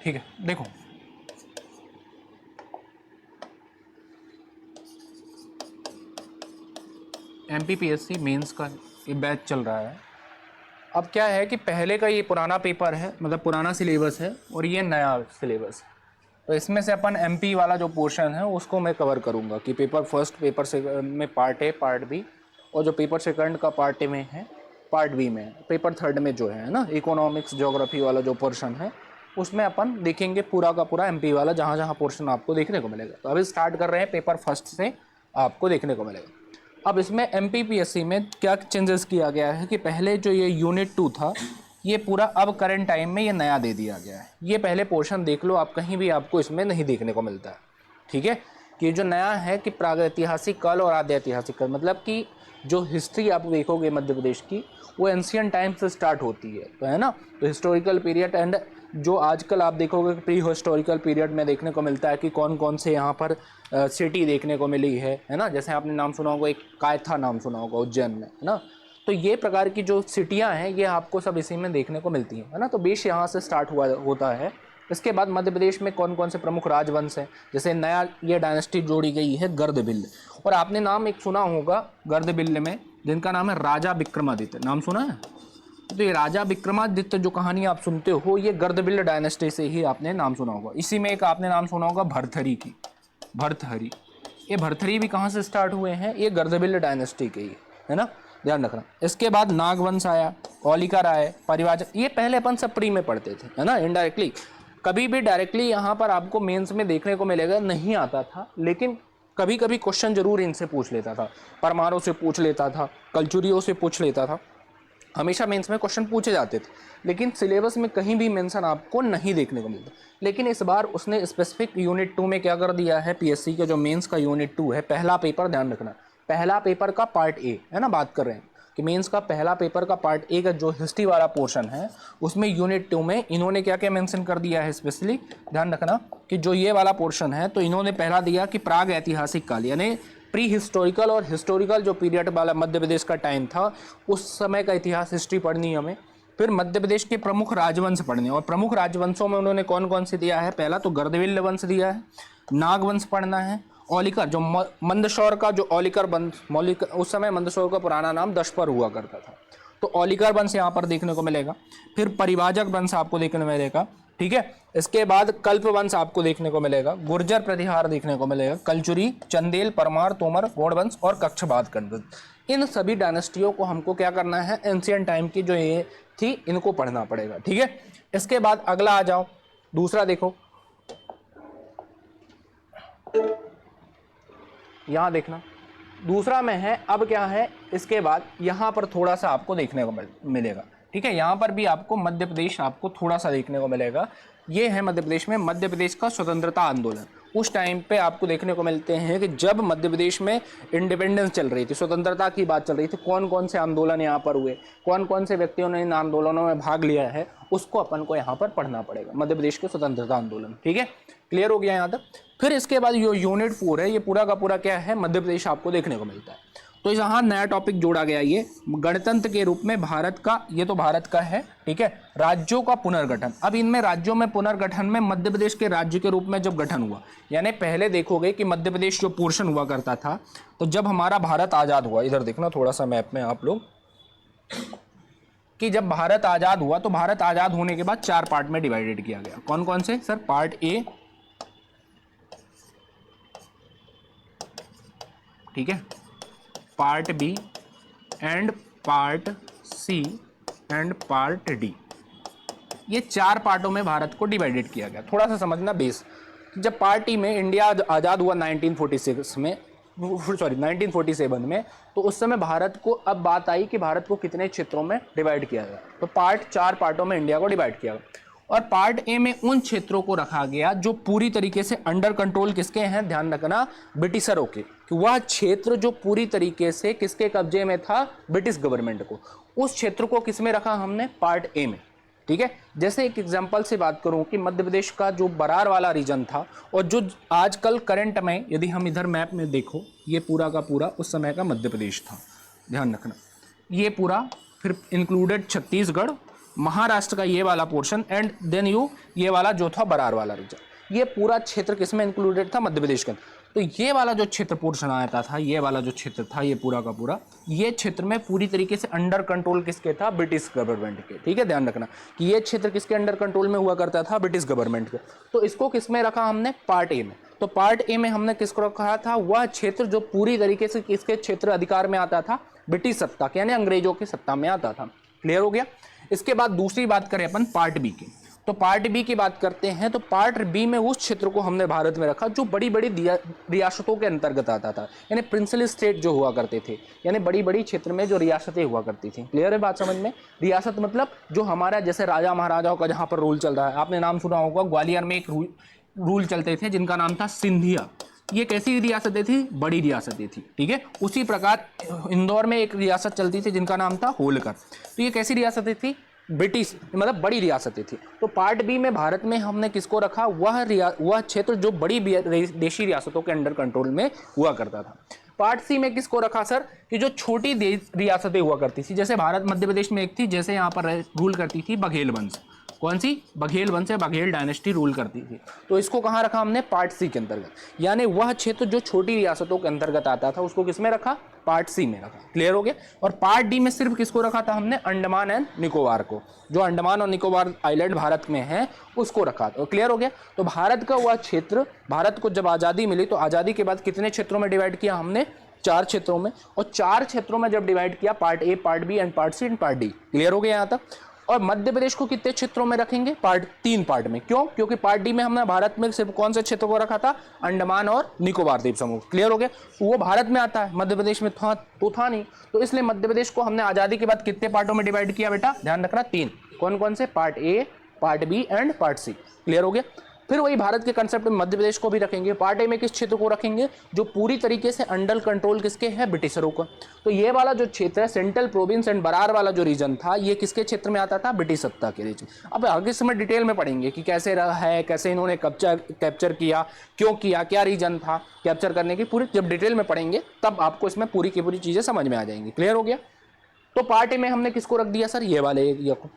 ठीक है, देखो एमपीपीएससी मेंस का ये बैच चल रहा है। अब क्या है कि पहले का ये पुराना पेपर है, मतलब पुराना सिलेबस है, और ये नया सिलेबस है। तो इसमें से अपन एमपी वाला जो पोर्शन है उसको मैं कवर करूँगा कि पेपर फर्स्ट, पेपर से में पार्ट ए, पार्ट बी, और जो पेपर सेकंड का पार्ट ए में है, पार्ट बी में है, पेपर थर्ड में जो है ना इकोनॉमिक्स ज्योग्राफी वाला जो पोर्शन है उसमें अपन देखेंगे पूरा का पूरा एमपी वाला, जहाँ जहाँ पोर्शन आपको देखने को मिलेगा। तो अभी स्टार्ट कर रहे हैं, पेपर फर्स्ट से आपको देखने को मिलेगा। अब इसमें एमपीपीएससी में क्या चेंजेस किया गया है कि पहले जो ये यूनिट 2 था ये पूरा अब करंट टाइम में ये नया दे दिया गया है। ये पहले पोर्शन देख लो, आप कहीं भी आपको इसमें नहीं देखने को मिलता है। ठीक है, कि जो नया है कि प्रागैतिहासिक काल और आद्य ऐतिहासिक काल, मतलब कि जो हिस्ट्री आप देखोगे मध्य प्रदेश की वो एंशियंट टाइम से स्टार्ट होती है, तो है ना। तो हिस्टोरिकल पीरियड एंड जो आजकल आप देखोगे प्री हिस्टोरिकल पीरियड में देखने को मिलता है कि कौन कौन से यहाँ पर सिटी देखने को मिली है ना। जैसे आपने नाम सुना होगा, एक कायथा नाम सुना होगा उज्जैन में, है ना। तो ये प्रकार की जो सिटियाँ हैं ये आपको सब इसी में देखने को मिलती हैं, है ना। तो बेस यहाँ से स्टार्ट हुआ होता है। इसके बाद मध्य प्रदेश में कौन कौन से प्रमुख राजवंश हैं, जैसे नया ये डायनेस्टी जोड़ी गई है गर्दभिल्ल, और आपने नाम एक सुना होगा गर्दभिल्ल में जिनका नाम है राजा विक्रमादित्य, नाम सुना है। तो ये राजा विक्रमादित्य जो कहानी आप सुनते हो ये गर्दभिल्ल डायनेस्टी से ही आपने नाम सुना होगा। इसी में एक आपने नाम सुना होगा भरथरी की, भरथरी। ये भरथरी भी कहाँ से स्टार्ट हुए हैं, ये गर्दभिल्ल डायनेस्टी के ही, है ना, ध्यान रखना। इसके बाद नागवंश आया, औलिकर आए, परिवाचक, ये पहले अपन सब प्री में पढ़ते थे, है ना, इनडायरेक्टली। कभी भी डायरेक्टली यहाँ पर आपको मेंस में देखने को मिलेगा नहीं आता था, लेकिन कभी कभी क्वेश्चन जरूर इनसे पूछ लेता था, परमारों से पूछ लेता था, कलचुरियों से पूछ लेता था। हमेशा मेंस में क्वेश्चन पूछे जाते थे, लेकिन सिलेबस में कहीं भी मेंशन आपको नहीं देखने को मिलता। लेकिन इस बार उसने स्पेसिफिक यूनिट 2 में क्या कर दिया है, पीएससी के जो मेंस का यूनिट 2 है, पहला पेपर, ध्यान रखना, पहला पेपर का पार्ट ए है ना, बात कर रहे हैं कि मेंस का पहला पेपर का पार्ट ए का जो हिस्ट्री वाला पोर्शन है उसमें यूनिट 2 में इन्होंने क्या क्या मेंशन कर दिया है स्पेशली, ध्यान रखना कि जो ये वाला पोर्शन है तो इन्होंने पहला दिया कि प्राग ऐतिहासिक काल, यानी प्री हिस्टोरिकल और हिस्टोरिकल जो पीरियड वाला मध्य प्रदेश का टाइम था उस समय का इतिहास, हिस्ट्री पढ़नी है हमें। फिर मध्य प्रदेश के प्रमुख राजवंश पढ़ने, और प्रमुख राजवंशों में उन्होंने कौन कौन से दिया है, पहला तो गर्दभिल्ल वंश दिया है, नागवंश पढ़ना है, औलिकर जो मंदसौर का जो औलिकर वंश, मौलिक उस समय मंदसौर का पुराना नाम दशपर हुआ करता था, तो औलिकर वंश यहाँ पर देखने को मिलेगा। फिर परिवाजक वंश आपको देखने को मिलेगा, ठीक है। इसके बाद कल्प वंश आपको देखने को मिलेगा, गुर्जर प्रतिहार देखने को मिलेगा, कलचुरी, चंदेल, परमार, तोमर, गौड़ वंश और कक्षवाद वंश। इन सभी डायनेस्टियों को हमको क्या करना है, एंशियंट टाइम की जो ये थी इनको पढ़ना पड़ेगा, ठीक है। इसके बाद अगला आ जाओ, दूसरा देखो, यहां देखना, दूसरा में है अब क्या है, इसके बाद यहां पर थोड़ा सा आपको देखने को मिलेगा, ठीक है। यहां पर भी आपको मध्य प्रदेश आपको थोड़ा सा देखने को मिलेगा। ये है मध्य प्रदेश में, मध्य प्रदेश का स्वतंत्रता आंदोलन। उस टाइम पे आपको देखने को मिलते हैं कि जब मध्य प्रदेश में इंडिपेंडेंस चल रही थी, स्वतंत्रता की बात चल रही थी, कौन कौन से आंदोलन यहाँ पर हुए, कौन कौन से व्यक्तियों ने इन आंदोलनों में भाग लिया है, उसको अपन को यहाँ पर पढ़ना पड़ेगा, मध्य प्रदेश के स्वतंत्रता आंदोलन, ठीक है। क्लियर हो गया यहाँ तक। फिर इसके बाद जो यूनिट 4 है ये पूरा का पूरा क्या है, मध्य प्रदेश आपको देखने को मिलता है। तो यहाँ नया टॉपिक जोड़ा गया, ये गणतंत्र के रूप में भारत का, ये तो भारत का है, ठीक है, राज्यों का पुनर्गठन। अब इनमें राज्यों में पुनर्गठन में मध्य प्रदेश के राज्य के रूप में जब गठन हुआ, यानी पहले देखोगे कि मध्य प्रदेश जो पोर्शन हुआ करता था, तो जब हमारा भारत आज़ाद हुआ, इधर देखना थोड़ा सा मैप में आप लोग, कि जब भारत आज़ाद हुआ तो भारत आज़ाद होने के बाद 4 पार्ट में डिवाइडेड किया गया। कौन कौन से सर, पार्ट ए, ठीक है, part B and part C and part D, ये 4 पार्टों में भारत को डिवाइडेड किया गया। थोड़ा सा समझना बेस, जब पार्टी में इंडिया आज़ाद हुआ 1947 में, सॉरी 1947 में, तो उस समय भारत को अब बात आई कि भारत को कितने क्षेत्रों में डिवाइड किया गया, तो 4 पार्टों में इंडिया को डिवाइड किया गया। और पार्ट ए में उन क्षेत्रों को रखा गया जो पूरी तरीके से अंडर कंट्रोल किसके हैं, ध्यान रखना, ब्रिटिशरों के, कि वह क्षेत्र जो पूरी तरीके से किसके कब्जे में था, ब्रिटिश गवर्नमेंट को, उस क्षेत्र को किस में रखा हमने, पार्ट ए में, ठीक है। जैसे एक एग्जांपल से बात करूं कि मध्य प्रदेश का जो बरार वाला रीजन था, और जो आजकल करंट में यदि हम इधर मैप में देखो, ये पूरा का पूरा उस समय का मध्य प्रदेश था, ध्यान रखना, ये पूरा, फिर इंक्लूडेड छत्तीसगढ़ महाराष्ट्र का ये वाला पोर्शन एंड देन ये वाला जो था बरार वाला रीजन, ये पूरा क्षेत्र किसमें इंक्लूडेड था, मध्य प्रदेश के अंदर। तो ये वाला जो क्षेत्र पोर्शन आया था, ये वाला जो क्षेत्र था ये पूरा का पूरा, ये क्षेत्र में पूरी तरीके से अंडर कंट्रोल किसके था, ब्रिटिश गवर्नमेंट के। ठीक है, ध्यान रखना कि ये क्षेत्र किसके अंडर कंट्रोल में हुआ करता था, ब्रिटिश गवर्नमेंट के। तो इसको किसमें रखा हमने, पार्ट ए में। तो पार्ट ए में हमने किसको रखा था, वह क्षेत्र जो पूरी तरीके से किसके क्षेत्र अधिकार में आता था, ब्रिटिश सत्ता के यानी अंग्रेजों की सत्ता में आता था। क्लियर हो गया। इसके बाद दूसरी बात करें अपन पार्ट बी की, तो पार्ट बी की बात करते हैं। तो पार्ट बी में उस क्षेत्र को हमने भारत में रखा जो बड़ी बड़ी रियासतों के अंतर्गत आता था, यानी प्रिंसली स्टेट जो हुआ करते थे, यानी बड़ी बड़ी क्षेत्र में जो रियासतें हुआ करती थी। क्लियर है बात समझ में। रियासत मतलब जो हमारा जैसे राजा महाराजाओं का जहाँ पर रूल चल रहा है, आपने नाम सुना होगा ग्वालियर में एक रूल चलते थे जिनका नाम था सिंधिया। ये कैसी रियासतें थी, बड़ी रियासतें थी। ठीक है, उसी प्रकार इंदौर में एक रियासत चलती थी जिनका नाम था होलकर। तो ये कैसी रियासतें थी, ब्रिटिश मतलब बड़ी रियासतें थी। तो पार्ट बी में भारत में हमने किसको रखा, वह क्षेत्र जो बड़ी देशी रियासतों के अंडर कंट्रोल में हुआ करता था। पार्ट सी में किसको रखा सर, कि जो छोटी रियासतें हुआ करती थी, जैसे भारत मध्य प्रदेश में एक थी, जैसे यहाँ पर रूल करती थी बघेल वंश। कौन सी, बघेल वंश है, बघेल डायनेस्टी रूल करती थी। तो इसको कहाँ रखा हमने, पार्ट सी के अंतर्गत, यानी वह क्षेत्र जो छोटी रियासतों के अंतर्गत आता था उसको किसमें रखा, पार्ट सी में रखा। क्लियर हो गया। और पार्ट डी में सिर्फ किसको रखा था हमने, अंडमान एंड निकोबार को, जो अंडमान और निकोबार आइलैंड भारत में है उसको रखा था। क्लियर हो गया। तो भारत का वह क्षेत्र, भारत को जब आज़ादी मिली तो आज़ादी के बाद कितने क्षेत्रों में डिवाइड किया हमने, 4 क्षेत्रों में। और 4 क्षेत्रों में जब डिवाइड किया, part A, part B and part C and part D. Clear हो गया यहाँ तक। और मध्य प्रदेश को कितने क्षेत्रों में रखेंगे, 3 पार्ट में। क्यों, क्योंकि पार्ट डी में हमने भारत में सिर्फ कौन से क्षेत्र को रखा था, अंडमान और निकोबार द्वीप समूह। क्लियर हो गया। वो भारत में आता है, मध्य प्रदेश में था नहीं, तो इसलिए मध्य प्रदेश को हमने आजादी के बाद कितने पार्टों में डिवाइड किया बेटा, ध्यान रखना 3। कौन कौन से, part A, part B and part C. Clear हो गया। फिर वही भारत के कंसेप्ट में मध्य प्रदेश को भी रखेंगे। पार्ट ए में किस क्षेत्र को रखेंगे, जो पूरी तरीके से अंडर कंट्रोल किसके है, ब्रिटिशरों का। तो ये वाला जो क्षेत्र है, सेंट्रल प्रोविंस एंड बरार वाला जो रीजन था, ये किसके क्षेत्र में आता था, ब्रिटिश सत्ता के रीजन। अब आगे समय डिटेल में पढ़ेंगे कि कैसे रहा है, कैसे इन्होंने कैप्चर किया, क्यों किया, क्या रीजन था कैप्चर करने की, पूरी जब डिटेल में पढ़ेंगे तब आपको इसमें पूरी की पूरी चीजें समझ में आ जाएंगी। क्लियर हो गया। तो पार्ट ए में हमने किसको रख दिया सर, ये वाले एरिया को।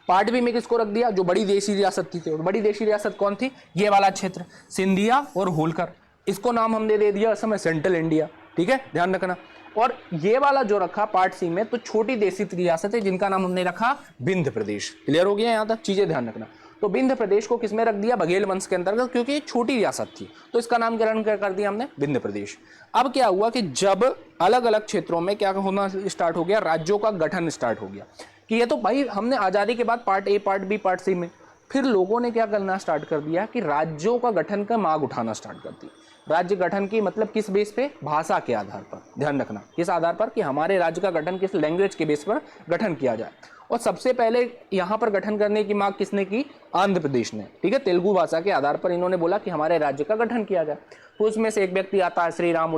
पार्ट बी में किसको रख दिया, जो बड़ी देशी रियासत थी। तो बड़ी देशी रियासत कौन थी, ये वाला क्षेत्र, सिंधिया और होलकर। इसको नाम हमने दे दिया समय सेंट्रल इंडिया। ठीक है, ध्यान रखना। और ये वाला जो रखा पार्ट सी में, तो छोटी देशी रियासत है जिनका नाम हमने रखा विंध्य प्रदेश। क्लियर हो गया यहाँ तक, चीजें ध्यान रखना। तो विंध्य प्रदेश को किसमें रख दिया, बघेल वंश के अंतर्गत, क्योंकि एक छोटी रियासत थी तो इसका नामकरण कर दिया हमने विंध्य प्रदेश। अब क्या हुआ कि जब अलग अलग क्षेत्रों में क्या होना स्टार्ट हो गया, राज्यों का गठन स्टार्ट हो गया। कि ये तो भाई हमने आज़ादी के बाद part A, part B, part C में, फिर लोगों ने क्या करना स्टार्ट कर दिया कि राज्यों का गठन का मांग उठाना स्टार्ट कर दी। राज्य गठन की मतलब किस बेस पे, भाषा के आधार पर। ध्यान रखना किस आधार पर, कि हमारे राज्य का गठन किस लैंग्वेज के बेस पर गठन किया जाए। और सबसे पहले यहाँ पर गठन करने की मांग किसने की, आंध्र प्रदेश ने। ठीक है, तेलुगु भाषा के आधार पर इन्होंने बोला कि हमारे राज्य का गठन किया जाए। तो उसमें से एक व्यक्ति आता है श्री राम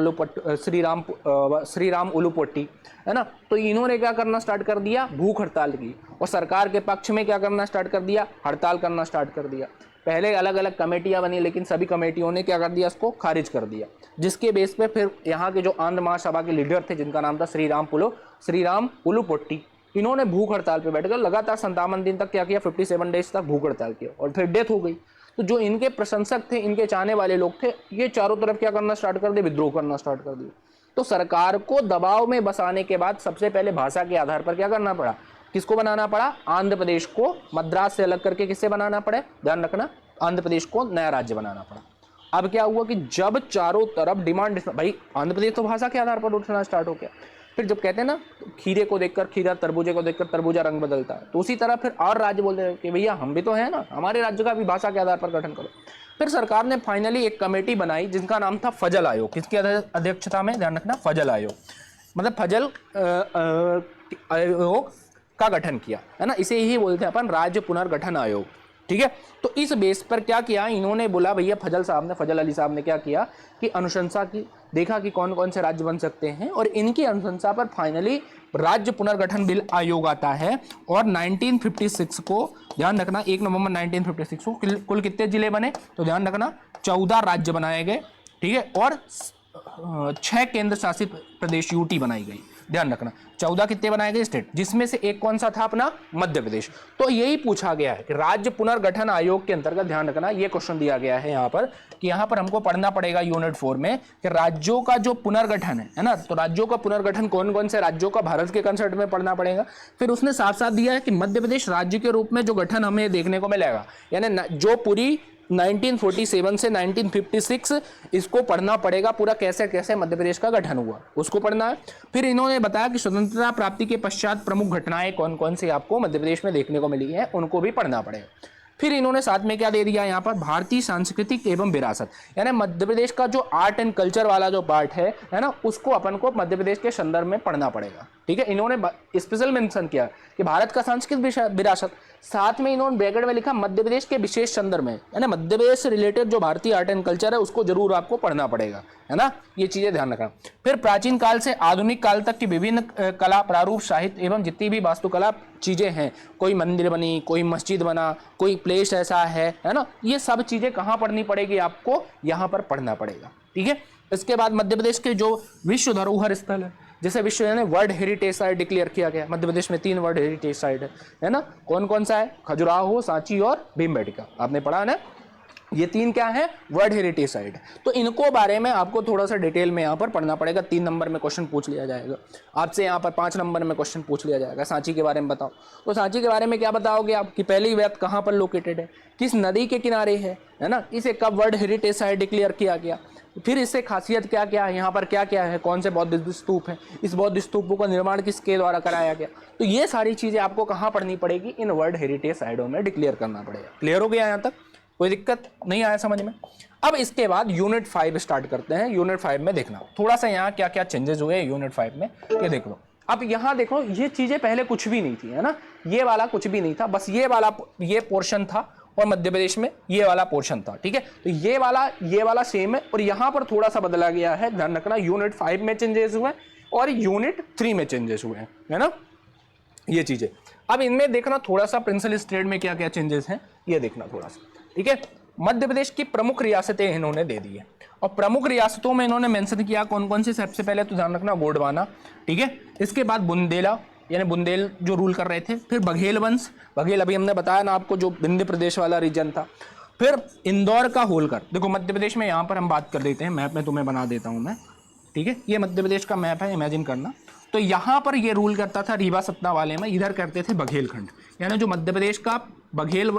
उलुपोट्टी, है ना। तो इन्होंने क्या करना स्टार्ट कर दिया, भूख हड़ताल की, और सरकार के पक्ष में क्या करना स्टार्ट कर दिया, हड़ताल करना स्टार्ट कर दिया। पहले अलग अलग कमेटियां बनी, लेकिन सभी कमेटियों ने क्या कर दिया, इसको खारिज कर दिया। जिसके बेस पे फिर यहाँ के जो आंध्र महासभा के लीडर थे जिनका नाम था श्री राम उलुपोट्टी, इन्होंने भूख हड़ताल पे बैठकर लगातार 57 दिन तक क्या किया, 57 डेज तक भूख हड़ताल किया, और फिर डेथ हो गई। तो जो इनके प्रशंसक थे, इनके चाहने वाले लोग थे, ये चारों तरफ क्या करना स्टार्ट कर दिए, विद्रोह करना स्टार्ट कर दिया। तो सरकार को दबाव में बसाने के बाद सबसे पहले भाषा के आधार पर क्या करना पड़ा, किसको बनाना पड़ा, आंध्र प्रदेश को मद्रास से अलग करके किससे बनाना पड़े, ध्यान रखना, आंध्र प्रदेश को नया राज्य बनाना पड़ा। अब क्या हुआ कि जब चारों तरफ डिमांड, भाई आंध्र प्रदेश तो भाषा के आधार पर उठना स्टार्ट हो गया। फिर जब कहते हैं ना, खीरे को देखकर खीरा, तरबूजे को देखकर तरबूजा रंग बदलता है, तो उसी तरह फिर और राज्य बोलते हैं कि भैया हम भी तो हैं ना, हमारे राज्य का भी भाषा के आधार पर गठन करो। फिर सरकार ने फाइनली एक कमेटी बनाई जिनका नाम था फजल आयोग। किसकी अध्यक्षता में, ध्यान रखना, फजल आयोग, मतलब फजल आयोग का गठन किया, है ना। इसे ही बोलते हैं अपन राज्य पुनर्गठन आयोग। ठीक है, तो इस बेस पर क्या किया, इन्होंने बोला भैया फजल अली साहब ने क्या किया कि अनुशंसा की, देखा कि कौन कौन से राज्य बन सकते हैं, और इनकी अनुशंसा पर फाइनली राज्य पुनर्गठन बिल आयोग आता है। और 1956 को, ध्यान रखना, 1 नवंबर 1956 को कुल कितने जिले बने, तो ध्यान रखना 14 राज्य बनाए गए। ठीक है, और 6 केंद्र शासित प्रदेश यूटी बनाई गई। ध्यान रखना 14 कितने बनाए गए स्टेट, जिसमें से एक कौन सा था अपना मध्य प्रदेश। तो यही पूछा गया है कि राज्य पुनर्गठन आयोग के अंतर्गत, ध्यान रखना ये क्वेश्चन दिया गया है यहाँ पर कि यहाँ पर हमको पढ़ना पड़ेगा यूनिट 4 में कि राज्यों का जो पुनर्गठन है ना, तो राज्यों का पुनर्गठन कौन कौन से राज्यों का भारत के कंसेप्ट में पढ़ना पड़ेगा। फिर उसने साफ साफ दिया है कि मध्य प्रदेश राज्य के रूप में जो गठन हमें देखने को मिलेगा, यानी जो पूरी 1947 से 1956 इसको पढ़ना पड़ेगा, पूरा कैसे कैसे मध्य प्रदेश का गठन हुआ उसको पढ़ना है। फिर इन्होंने बताया कि स्वतंत्रता प्राप्ति के पश्चात प्रमुख घटनाएं कौन कौन सी आपको मध्य प्रदेश में देखने को मिली है, उनको भी पढ़ना पड़ेगा। फिर इन्होंने साथ में क्या दे दिया यहाँ पर, भारतीय सांस्कृतिक एवं विरासत, यानी मध्य प्रदेश का जो आर्ट एंड कल्चर वाला जो पार्ट है ना, उसको अपन को मध्य प्रदेश के संदर्भ में पढ़ना पड़ेगा। ठीक है, इन्होंने स्पेशल मेंशन किया कि भारत का सांस्कृतिक विरासत, साथ में इन्होंने ब्रैकेट में लिखा मध्य प्रदेश के विशेष संदर्भ में, यानी मध्य प्रदेश से रिलेटेड जो भारतीय आर्ट एंड कल्चर है उसको जरूर आपको पढ़ना पड़ेगा, है ना, ये चीजें ध्यान रखना। फिर प्राचीन काल से आधुनिक काल तक की विभिन्न कला, प्रारूप, साहित्य एवं जितनी भी वास्तुकला चीजें हैं, कोई मंदिर बनी, कोई मस्जिद बना, कोई प्लेस ऐसा है ना, ये सब चीजें कहाँ पढ़नी पड़ेगी आपको, यहाँ पर पढ़ना पड़ेगा। ठीक है, इसके बाद मध्य प्रदेश के जो विश्व धरोहर स्थल है, जैसे विश्व यानी वर्ल्ड हेरिटेज साइट डिक्लेयर किया गया, मध्य प्रदेश में 3 वर्ल्ड हेरिटेज साइट है ना, कौन कौन सा है, खजुराहो, सांची और भीमबेटका, आपने पढ़ा ना, ये 3 क्या है, वर्ल्ड हेरिटेज साइट। तो इनको बारे में आपको थोड़ा सा डिटेल में यहाँ पर पढ़ना पड़ेगा। 3 नंबर में क्वेश्चन पूछ लिया जाएगा आपसे, यहाँ पर 5 नंबर में क्वेश्चन पूछ लिया जाएगा। सांची के बारे में बताओ, तो सांची के बारे में क्या बताओगे आप कि पहली बात कहाँ पर लोकेटेड है, किस नदी के किनारे है ना, इसे कब वर्ल्ड हेरिटेज साइट डिक्लेयर किया गया, फिर इससे खासियत क्या क्या है, यहाँ पर क्या क्या है, कौन से बौद्ध स्तूप हैं, इस बौद्ध स्तूपों का निर्माण किसके द्वारा कराया गया। तो ये सारी चीजें आपको कहाँ पढ़नी पड़ेगी, इन वर्ल्ड हेरिटेज साइटों में डिक्लेयर करना पड़ेगा। क्लियर हो गया यहाँ तक, कोई दिक्कत नहीं आया समझ में। अब इसके बाद यूनिट 5 स्टार्ट करते हैं। यूनिट 5 में देखना थोड़ा सा यहाँ क्या क्या चेंजेस हुए यूनिट 5 में, ये देख लो। अब यहाँ देखो, ये चीजें पहले कुछ भी नहीं थी, है ना, ये वाला कुछ भी नहीं था, बस ये पोर्शन था और मध्य प्रदेश में ये वाला पोर्शन था। ठीक है, तो ये वाला सेम है और यहाँ पर थोड़ा सा बदला गया है, ध्यान रखना। यूनिट 5 में चेंजेस हुए और यूनिट 3 में चेंजेस हुए हैं, है ना, ये चीजें। अब इनमें देखना थोड़ा सा प्रिंसिपल स्टेट में क्या क्या चेंजेस हैं, ये देखना थोड़ा सा। ठीक है, मध्य प्रदेश की प्रमुख रियासतें इन्होंने दे दी है और प्रमुख रियासतों में इन्होंने मेंशन किया कौन कौन सी। सबसे पहले तो ध्यान रखना गोंडवाना, ठीक है, इसके बाद बुंदेला यानी बुंदेल जो रूल कर रहे थे, फिर बघेल वंश, बघेल अभी हमने बताया ना आपको, जो विंध्य प्रदेश वाला रीजन था, फिर इंदौर का होलकर। देखो मध्य प्रदेश में यहाँ पर हम बात कर लेते हैं, मैप में तुम्हें बना देता हूँ मैं, ठीक है, ये मध्य प्रदेश का मैप है, इमेजिन करना। तो यहाँ पर ये रूल करता था रीवा सतना वाले में, इधर करते थे बघेलखंड, यानी जो मध्य प्रदेश का बघेल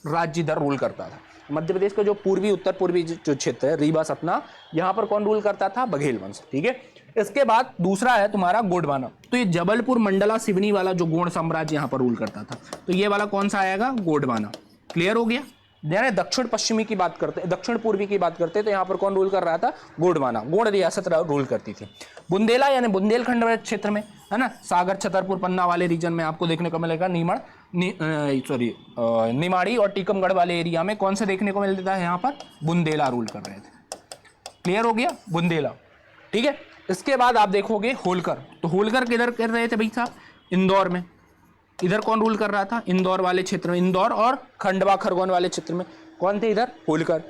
राज्य इधर रूल करता था। मध्य प्रदेश का जो पूर्वी उत्तर पूर्वी जो क्षेत्र है रीवा सतना, यहाँ पर कौन रूल करता था, बघेल वंश। ठीक है, इसके बाद दूसरा है तुम्हारा गोंडवाना, तो ये जबलपुर मंडला सिवनी वाला जो गोंड साम्राज्य यहाँ पर रूल करता था, तो ये वाला कौन सा आएगा, गोंडवाना। क्लियर हो गया। यानी दक्षिण पश्चिमी की बात करते, दक्षिण पूर्वी की बात करते, तो यहाँ पर कौन रूल कर रहा था, गोंडवाना, गोंड रियासत रूल करती थी। बुंदेला यानी बुंदेलखंड वाले क्षेत्र में, है ना, सागर छतरपुर पन्ना वाले रीजन में आपको देखने को मिलेगा, निमाड़ी और टीकमगढ़ वाले एरिया में कौन से देखने को मिलता है, यहाँ पर बुंदेला रूल कर रहे थे। क्लियर हो गया, बुंदेला। ठीक है, इसके बाद आप देखोगे होलकर, तो होलकर किधर कर रहे थे भाई साहब, इंदौर में। इधर कौन रूल कर रहा था, इंदौर वाले क्षेत्र में, इंदौर और खंडवा खरगोन वाले क्षेत्र में कौन थे, इधर होलकर।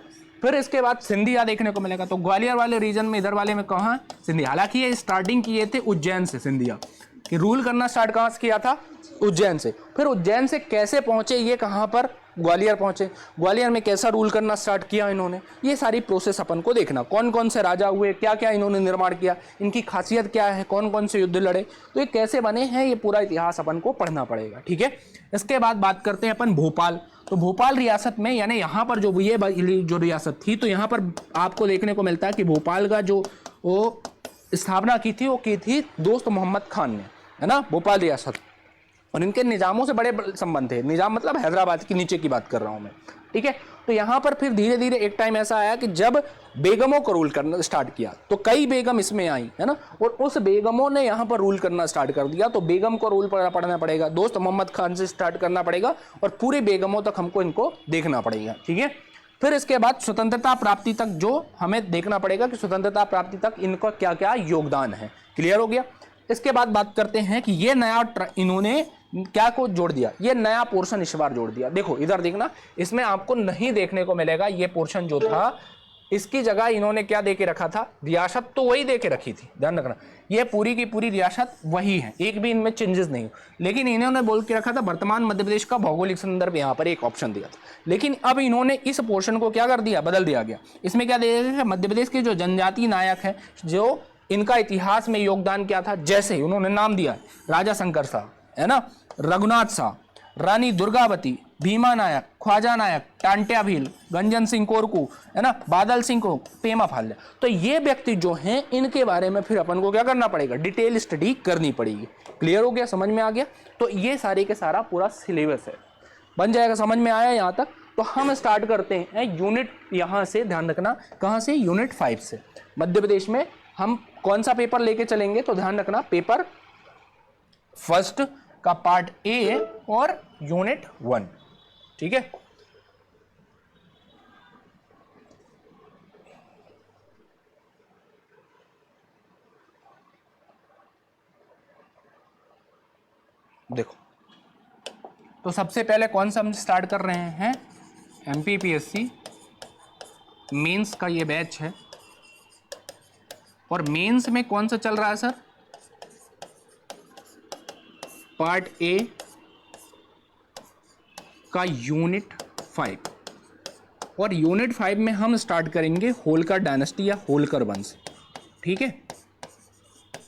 फिर इसके बाद सिंधिया देखने को मिलेगा, तो ग्वालियर वाले रीजन में, इधर वाले में कहाँ, सिंधिया। हालांकि ये स्टार्टिंग किए थे उज्जैन से, सिंधिया कि रूल करना स्टार्ट कहाँ से किया था, उज्जैन से। फिर उज्जैन से कैसे पहुंचे ये कहाँ पर, ग्वालियर पहुंचे। ग्वालियर में कैसा रूल करना स्टार्ट किया इन्होंने, ये सारी प्रोसेस अपन को देखना, कौन कौन से राजा हुए, क्या क्या इन्होंने निर्माण किया, इनकी खासियत क्या है, कौन कौन से युद्ध लड़े, तो ये कैसे बने हैं, ये पूरा इतिहास अपन को पढ़ना पड़ेगा। ठीक है, इसके बाद बात करते हैं अपन भोपाल। तो भोपाल रियासत में, यानी यहाँ पर जो ये जो रियासत थी, तो यहाँ पर आपको देखने को मिलता है कि भोपाल का जो वो स्थापना की थी, वो की थी दोस्त मोहम्मद खान ने, है ना, भोपाल रियासत। और इनके निजामों से बड़े संबंध थे, निजाम मतलब हैदराबाद की नीचे की बात कर रहा हूं मैं। ठीक है, तो यहाँ पर फिर धीरे धीरे एक टाइम ऐसा आया कि जब बेगमों को रूल करना स्टार्ट किया, तो कई बेगम इसमें आई, है ना, और उस बेगमों ने यहाँ पर रूल करना स्टार्ट कर दिया। तो बेगम को रूल पढ़ना पड़ेगा, दोस्त मोहम्मद खान से स्टार्ट करना पड़ेगा और पूरे बेगमों तक हमको इनको देखना पड़ेगा। ठीक है, फिर इसके बाद स्वतंत्रता प्राप्ति तक जो हमें देखना पड़ेगा कि स्वतंत्रता प्राप्ति तक इनका क्या क्या योगदान है। क्लियर हो गया। इसके बाद बात करते हैं कि ये नया इन्होंने क्या को जोड़ दिया, ये नया पोर्शन इस बार जोड़ दिया। देखो इधर देखना, इसमें आपको नहीं देखने को मिलेगा ये पोर्शन जो था इसकी जगह इन्होंने क्या दे के रखा था, रियासत तो वही दे के रखी थी, ध्यान रखना, ये पूरी की पूरी रियासत वही है, एक भी इनमें चेंजेस नहीं, लेकिन इन्होंने बोल के रखा था वर्तमान मध्य प्रदेश का भौगोलिक संदर्भ, यहाँ पर एक ऑप्शन दिया था। लेकिन अब इन्होंने इस पोर्शन को क्या कर दिया, बदल दिया गया। इसमें क्या दिया गया, मध्य प्रदेश के जो जनजातीय नायक है, जो इनका इतिहास में योगदान क्या था, जैसे उन्होंने नाम दिया राजा शंकर शाह, है ना, रघुनाथ शाह, रानी दुर्गावती, भीमा नायक, ख्वाजा नायक, टांट्या भील, गंजन सिंह कोरकू, है ना, बादल सिंह को, पेमा फाल्या। तो ये व्यक्ति जो हैं, इनके बारे में फिर अपन को क्या करना पड़ेगा, डिटेल स्टडी करनी पड़ेगी। क्लियर हो गया, समझ में आ गया? तो ये सारे के सारा पूरा सिलेबस है, बन जाएगा। समझ में आया यहाँ तक? तो हम स्टार्ट करते हैं यूनिट, यहाँ से ध्यान रखना, कहाँ से, यूनिट 5 से। मध्य प्रदेश में हम कौन सा पेपर लेके चलेंगे, तो ध्यान रखना पेपर फर्स्ट का पार्ट ए और यूनिट 1, ठीक है। देखो, तो सबसे पहले कौन सा हम स्टार्ट कर रहे हैं, एमपीपीएससी मेंस का ये बैच है। और मेंस में कौन सा चल रहा है सर, पार्ट ए का यूनिट 5। और यूनिट 5 में हम स्टार्ट करेंगे होलकर डायनेस्टी या होलकर वंश, ठीक है।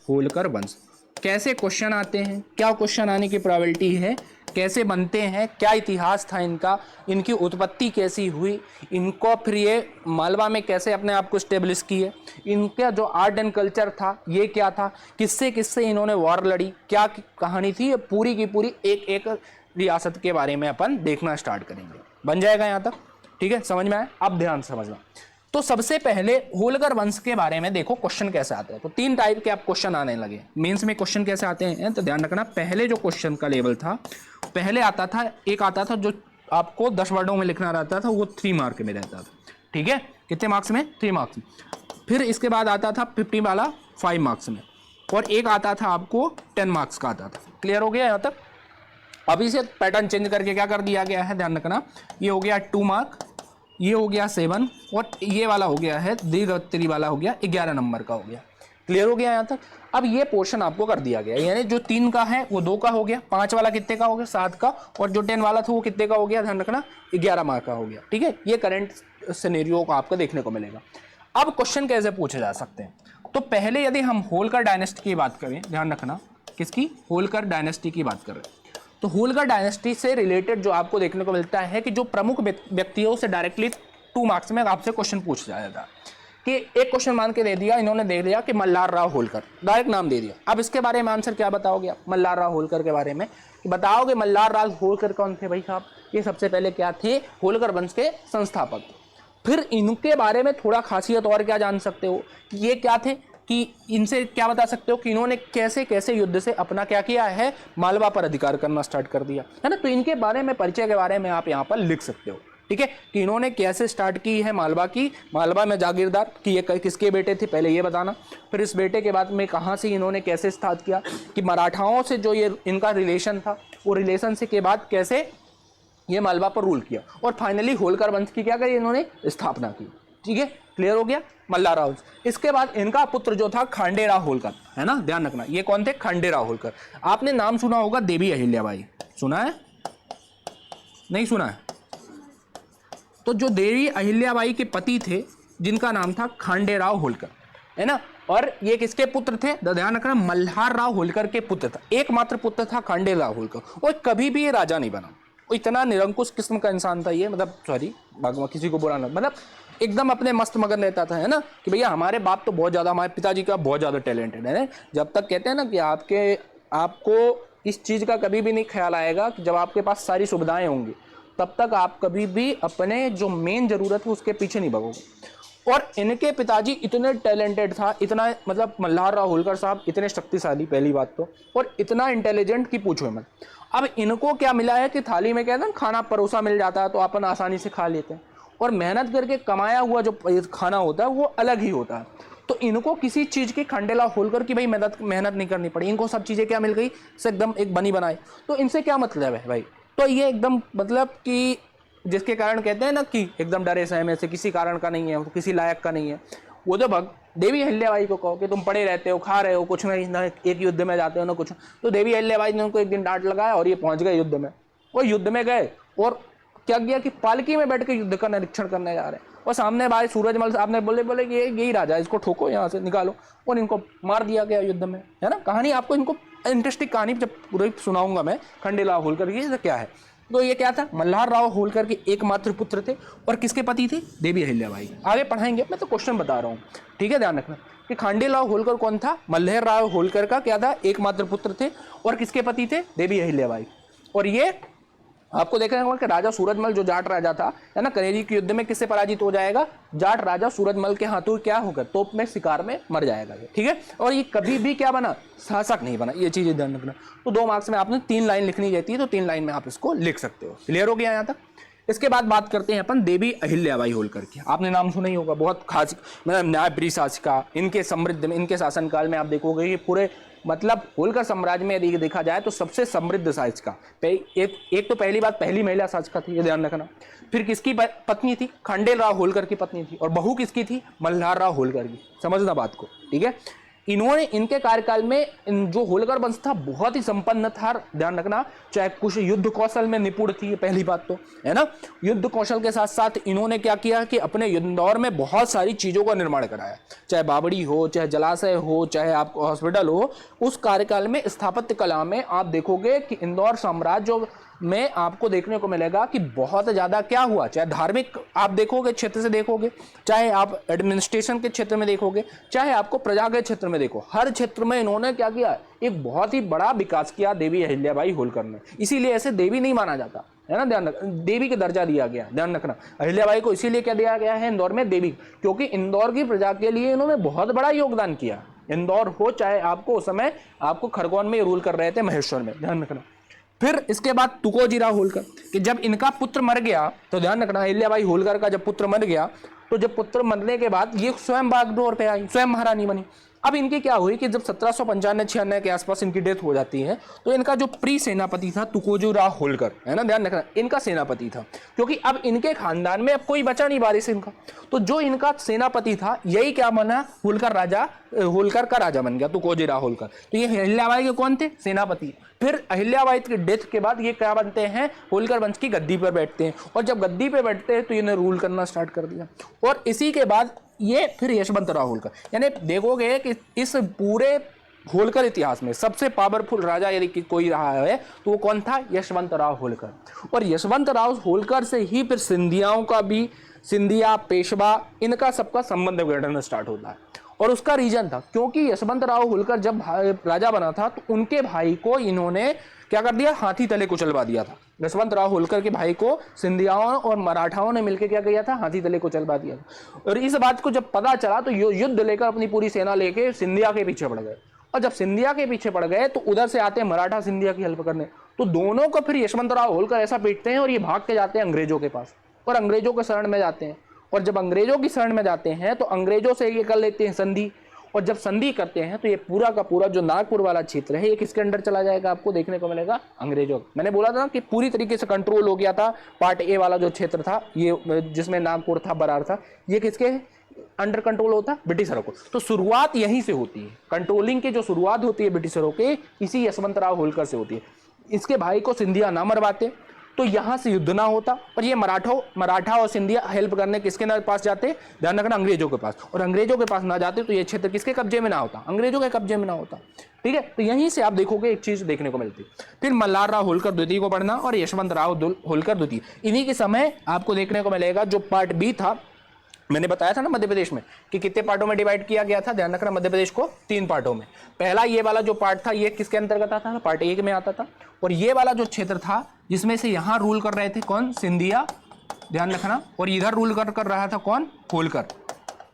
होलकर वंश कैसे क्वेश्चन आते हैं, क्या क्वेश्चन आने की प्रोबेबिलिटी है, कैसे बनते हैं, क्या इतिहास था इनका, इनकी उत्पत्ति कैसी हुई, इनको फिर ये मालवा में कैसे अपने आप को स्टेब्लिश किए, इनका जो आर्ट एंड कल्चर था ये क्या था, किससे किससे इन्होंने वॉर लड़ी, क्या कहानी थी, ये पूरी की पूरी एक एक रियासत के बारे में अपन देखना स्टार्ट करेंगे। बन जाएगा यहाँ तक, ठीक है, समझ में आया? अब ध्यान से समझना। तो सबसे पहले होलकर वंश के बारे में देखो क्वेश्चन कैसे आते हैं। तो 3 टाइप के आप क्वेश्चन आने लगे मेंस में। क्वेश्चन कैसे आते हैं तो ध्यान रखना, पहले जो क्वेश्चन का लेवल था, पहले आता था, एक आता था जो आपको 10 वर्डों में लिखना रहता था, वो 3 मार्क में रहता था, ठीक है। कितने मार्क्स में, 3 मार्क्स में। फिर इसके बाद आता था 50 वाला 5 मार्क्स में, और एक आता था आपको 10 मार्क्स का आता था। क्लियर हो गया यहाँ तक? अभी से पैटर्न चेंज करके क्या कर दिया गया है, ध्यान रखना, ये हो गया 2 मार्क, ये हो गया 7, और ये वाला हो गया है दीर्घोत्तरी वाला हो गया 11 नंबर का हो गया। क्लियर हो गया यहाँ तक? अब ये पोर्शन आपको कर दिया गया, यानी जो 3 का है वो 2 का हो गया, 5 वाला कितने का हो गया, 7 का, और जो 10 वाला था वो कितने का हो गया, ध्यान रखना 11 मार्क का हो गया, ठीक है। ये करंट सिनेरियो को आपको देखने को मिलेगा। अब क्वेश्चन कैसे पूछे जा सकते हैं, तो पहले यदि हम होलकर डायनेस्टी की बात करें, ध्यान रखना किसकी, होलकर डायनेस्टी की बात करें, तो होलकर डायनेस्टी से रिलेटेड जो आपको देखने को मिलता है कि जो प्रमुख व्यक्तियों से डायरेक्टली 2 मार्क्स में आपसे क्वेश्चन पूछ जाएगा, कि एक क्वेश्चन मान के दे दिया इन्होंने, दे दिया कि मल्हार राव होलकर, डायरेक्ट नाम दे दिया। अब इसके बारे में आंसर क्या बताओगे आप, मल्हार राव होलकर के बारे में कि बताओगे मल्हार राव होलकर कौन थे भाई साहब, ये सबसे पहले क्या थे, होलकर वंश के संस्थापक। फिर इनके बारे में थोड़ा खासियत और क्या जान सकते हो कि ये क्या थे, कि इनसे क्या बता सकते हो कि इन्होंने कैसे कैसे युद्ध से अपना क्या किया है, मालवा पर अधिकार करना स्टार्ट कर दिया है ना। तो इनके बारे में, परिचय के बारे में आप यहाँ पर लिख सकते हो, ठीक है, कि इन्होंने कैसे स्टार्ट की है मालवा की, मालवा में जागीरदार कि ये किसके बेटे थे पहले ये बताना। फिर इस बेटे के बाद में कहाँ से इन्होंने कैसे स्टार्ट किया, कि मराठाओं से जो ये इनका रिलेशन था, वो रिलेशन से के बाद कैसे ये मालवा पर रूल किया, और फाइनली होलकर वंश की क्या करी इन्होंने, स्थापना की, ठीक है। क्लियर हो गया, मल्हार राव। इसके बाद इनका पुत्र जो था खांडेराव होलकर, है ना, ध्यान रखना ये कौन थे, खांडेराव होलकर। आपने नाम सुना होगा देवी अहिल्याबाई, सुना है, नहीं सुना है? तो जो देवी अहिल्याबाई के पति थे जिनका नाम था खांडेराव होलकर, है ना, और ये किसके पुत्र थे, ध्यान रखना मल्हार राव होलकर के पुत्र था, एकमात्र पुत्र था खांडेराव होलकर, और कभी भी ये राजा नहीं बना। वो इतना निरंकुश किस्म का इंसान था ये, मतलब सॉरी भगवान किसी को बुरा ना, मतलब एकदम अपने मस्त मगन रहता था, है ना, कि भैया हमारे बाप तो बहुत ज़्यादा, हमारे पिताजी का बहुत ज़्यादा टैलेंटेड है। जब तक कहते हैं ना कि आपको इस चीज़ का कभी भी नहीं ख्याल आएगा कि जब आपके पास सारी सुविधाएं होंगी, तब तक आप कभी भी अपने जो मेन ज़रूरत है उसके पीछे नहीं भागोगे। और इनके पिताजी इतने टैलेंटेड था, इतना मतलब मल्हार राव होलकर साहब इतने शक्तिशाली पहली बात तो, और इतना इंटेलिजेंट कि पूछो मत। अब इनको क्या मिला है कि थाली में कहते हैं खाना परोसा मिल जाता है तो अपन आसानी से खा लेते हैं, और मेहनत करके कमाया हुआ जो खाना होता है वो अलग ही होता है। तो इनको किसी चीज़ की खांडेराव होलकर की भाई मेहनत नहीं करनी पड़ी, इनको सब चीज़ें क्या मिल गई, एकदम एक बनी बनाई। तो इनसे क्या मतलब है भाई, तो ये एकदम मतलब कि जिसके कारण कहते हैं ना कि एकदम डरे सहमे से, किसी कारण का नहीं है, किसी लायक का नहीं है। वो जो देवी अहिल्याबाई को कहो कि तुम पड़े रहते हो, खा रहे हो, कुछ नहीं ना, एक युद्ध में जाते हो ना कुछ, तो देवी अहिल्याबाई ने उनको एक दिन डांट लगाया और ये पहुंच गए युद्ध में। वो युद्ध में गए और क्या किया कि पालकी में बैठ के युद्ध का निरीक्षण करने जा रहे हैं, और सामने भाई सूरजमल साहब ने बोले कि यही राजा है, इसको ठोको, यहाँ से निकालो, और इनको मार दिया गया युद्ध में, है ना। कहानी आपको, इनको इंटरेस्टिंग कहानी जब पूरी सुनाऊंगा मैं, खंडेलाल होलकर की, ये क्या है। तो ये क्या था, मल्हार राव होलकर के एकमात्र पुत्र थे, और किसके पति थे, देवी अहिल्याबाई। आगे पढ़ाएंगे, मैं तो क्वेश्चन बता रहा हूँ, ठीक है, ध्यान रखना कि खंडेलाल होलकर कौन था, मल्हार राव होलकर का क्या था, एकमात्र पुत्र थे, और किसके पति थे, देवी अहिल्याबाई। और ये आपको देखने को कि राजा सूरजमल जो जाट राजा था, है ना, कनेरी के युद्ध में किससे पराजित हो जाएगा, जाट राजा सूरजमल के हाथों क्या होगा, तोप में शिकार में मर जाएगा ये, ठीक है। और ये कभी भी क्या बना, शासक नहीं बना, ये चीजें ध्यान रखना। तो 2 मार्क्स में आपने 3 लाइन लिखनी रहती है, तो 3 लाइन में आप इसको लिख सकते हो। क्लियर हो गया यहाँ तक। इसके बाद बात करते हैं अपन देवी अहिल्याबाई होलकर की। आपने नाम सुना ही होगा, बहुत खास, मतलब न्यायप्रिय शासिका। इनके समृद्ध में, इनके शासनकाल में आप देखोगे कि पूरे मतलब होलकर साम्राज्य में यदि देखा जाए तो सबसे समृद्ध शासिका। एक तो पहली बात, पहली महिला शासिका थी, ये ध्यान रखना। फिर किसकी पत्नी थी, खंडेलराव होलकर की पत्नी थी, और बहू किसकी थी, मल्हार राव होलकर की। समझना बात को, ठीक है। इन्होंने, इनके कार्यकाल में जो होलकर वंश था बहुत ही संपन्न था, ध्यान रखना। चाहे कुछ युद्ध कौशल में निपुण थी, पहली बात तो, है ना। युद्ध कौशल के साथ साथ इन्होंने क्या किया कि अपने इंदौर में बहुत सारी चीजों का निर्माण कराया, चाहे बावड़ी हो, चाहे जलाशय हो, चाहे आपको हॉस्पिटल हो। उस कार्यकाल में स्थापत्य कला में आप देखोगे कि इंदौर साम्राज्य में आपको देखने को मिलेगा कि बहुत ज्यादा क्या हुआ, चाहे धार्मिक आप देखोगे क्षेत्र से देखोगे, चाहे आप एडमिनिस्ट्रेशन के क्षेत्र में देखोगे, चाहे आपको प्रजा के क्षेत्र में देखो, हर क्षेत्र में इन्होंने क्या किया, एक बहुत ही बड़ा विकास किया देवी अहिल्याबाई होलकर ने। इसीलिए ऐसे देवी नहीं माना जाता, है ना, ध्यान रखना, देवी का दर्जा दिया गया, ध्यान रखना। अहिल्याबाई को इसीलिए क्या दिया गया है इंदौर में, देवी, क्योंकि इंदौर की प्रजा के लिए इन्होंने बहुत बड़ा योगदान किया। इंदौर हो चाहे आपको उस समय आपको खरगोन में रूल कर रहे थे, महेश्वर में, ध्यान रखना। फिर इसके बाद तुकोजीराव होलकर, कि जब इनका पुत्र मर गया, तो ध्यान रखना, अहिल्याबाई होलकर का जब पुत्र मर गया, तो जब पुत्र मरने के बाद ये स्वयं बागडोर पे आई, स्वयं महारानी बनी। अब इनकी क्या हुई कि जब 1795-96 के आसपास इनकी डेथ हो जाती है, तो इनका जो प्री सेनापति था तुकोजीराव होलकर, है ना, ध्यान रखना, इनका सेनापति था, क्योंकि अब इनके खानदान में अब कोई बचा नहीं वारिस इनका। तो जो इनका सेनापति था, यही क्या बना, होलकर राजा, होलकर का राजा बन गया, तुकोजीराव होलकर। तो ये अहिल्याबाई के कौन थे, सेनापति। फिर अहिल्याबाई की डेथ के बाद ये क्या बनते हैं, होलकर वंश की गद्दी पर बैठते हैं, और जब गद्दी पे बैठते हैं तो इन्हें रूल करना स्टार्ट कर दिया। और इसी के बाद ये फिर यशवंतराव होलकर, यानी देखोगे कि इस पूरे होलकर इतिहास में सबसे पावरफुल राजा यदि कोई रहा है तो वो कौन था, यशवंतराव होलकर। और यशवंतराव होलकर से ही फिर सिंधियाओं का भी, सिंधिया, पेशवा, इनका सबका संबंध बिगड़ना स्टार्ट होता है। और उसका रीजन था क्योंकि यशवंतराव होलकर जब राजा बना था तो उनके भाई को इन्होंने क्या कर दिया, हाथी तले कुचलवा दिया था। यशवंतराव होलकर के भाई को सिंधियाओं और मराठाओं ने मिलकर क्या किया था, हाथी तले कुचलवा दिया था। और इस बात को जब पता चला तो युद्ध लेकर अपनी पूरी सेना लेके सिंधिया के पीछे पड़ गए। और जब सिंधिया के पीछे पड़ गए तो उधर से आते हैं मराठा सिंधिया की हेल्प करने, तो दोनों को फिर यशवंतराव होलकर ऐसा पीटते हैं और ये भाग के जाते हैं अंग्रेजों के पास, और अंग्रेजों के शरण में जाते हैं। और जब अंग्रेजों की शरण में जाते हैं तो अंग्रेजों से ये कर लेते हैं संधि, और जब संधि करते हैं तो ये पूरा का पूरा जो नागपुर वाला क्षेत्र है ये किसके अंडर चला जाएगा, आपको देखने को मिलेगा, अंग्रेजों। मैंने बोला था कि पूरी तरीके से कंट्रोल हो गया था। पार्ट ए वाला जो क्षेत्र था ये, जिसमें नागपुर था, बरार था, ये किसके अंडर कंट्रोल होता, ब्रिटिशरों को। तो शुरुआत यहीं से होती है, कंट्रोलिंग की जो शुरुआत होती है ब्रिटिशरों के, इसी यशवंतराव होलकर से होती है। इसके भाई को सिंधिया ना मरवाते तो यहां से युद्ध ना होता, और ये मराठा और सिंधिया हेल्प करने किसके पास जाते, ध्यान रखना, अंग्रेजों के पास। और अंग्रेजों के पास ना जाते तो ये क्षेत्र किसके कब्जे में ना होता, अंग्रेजों के कब्जे में ना होता, ठीक है। तो यहीं से आप देखोगे एक चीज देखने को मिलती। फिर मल्हार राव होलकर द्वितीय को पढ़ना और यशवंतराव होलकर द्वितीय, इन्हीं के समय आपको देखने को मिलेगा। जो पार्ट बी था, मैंने बताया था ना मध्य प्रदेश में कि कितने पार्टों में डिवाइड किया गया था, ध्यान रखना, मध्य प्रदेश को 3 पार्टों में। पहला ये वाला जो पार्ट था ये किसके अंतर्गत आता था, पार्ट ए में आता था। और ये वाला जो क्षेत्र था जिसमें से यहाँ रूल कर रहे थे कौन, सिंधिया, ध्यान रखना, और इधर रूल कर रहा था कौन, होलकर,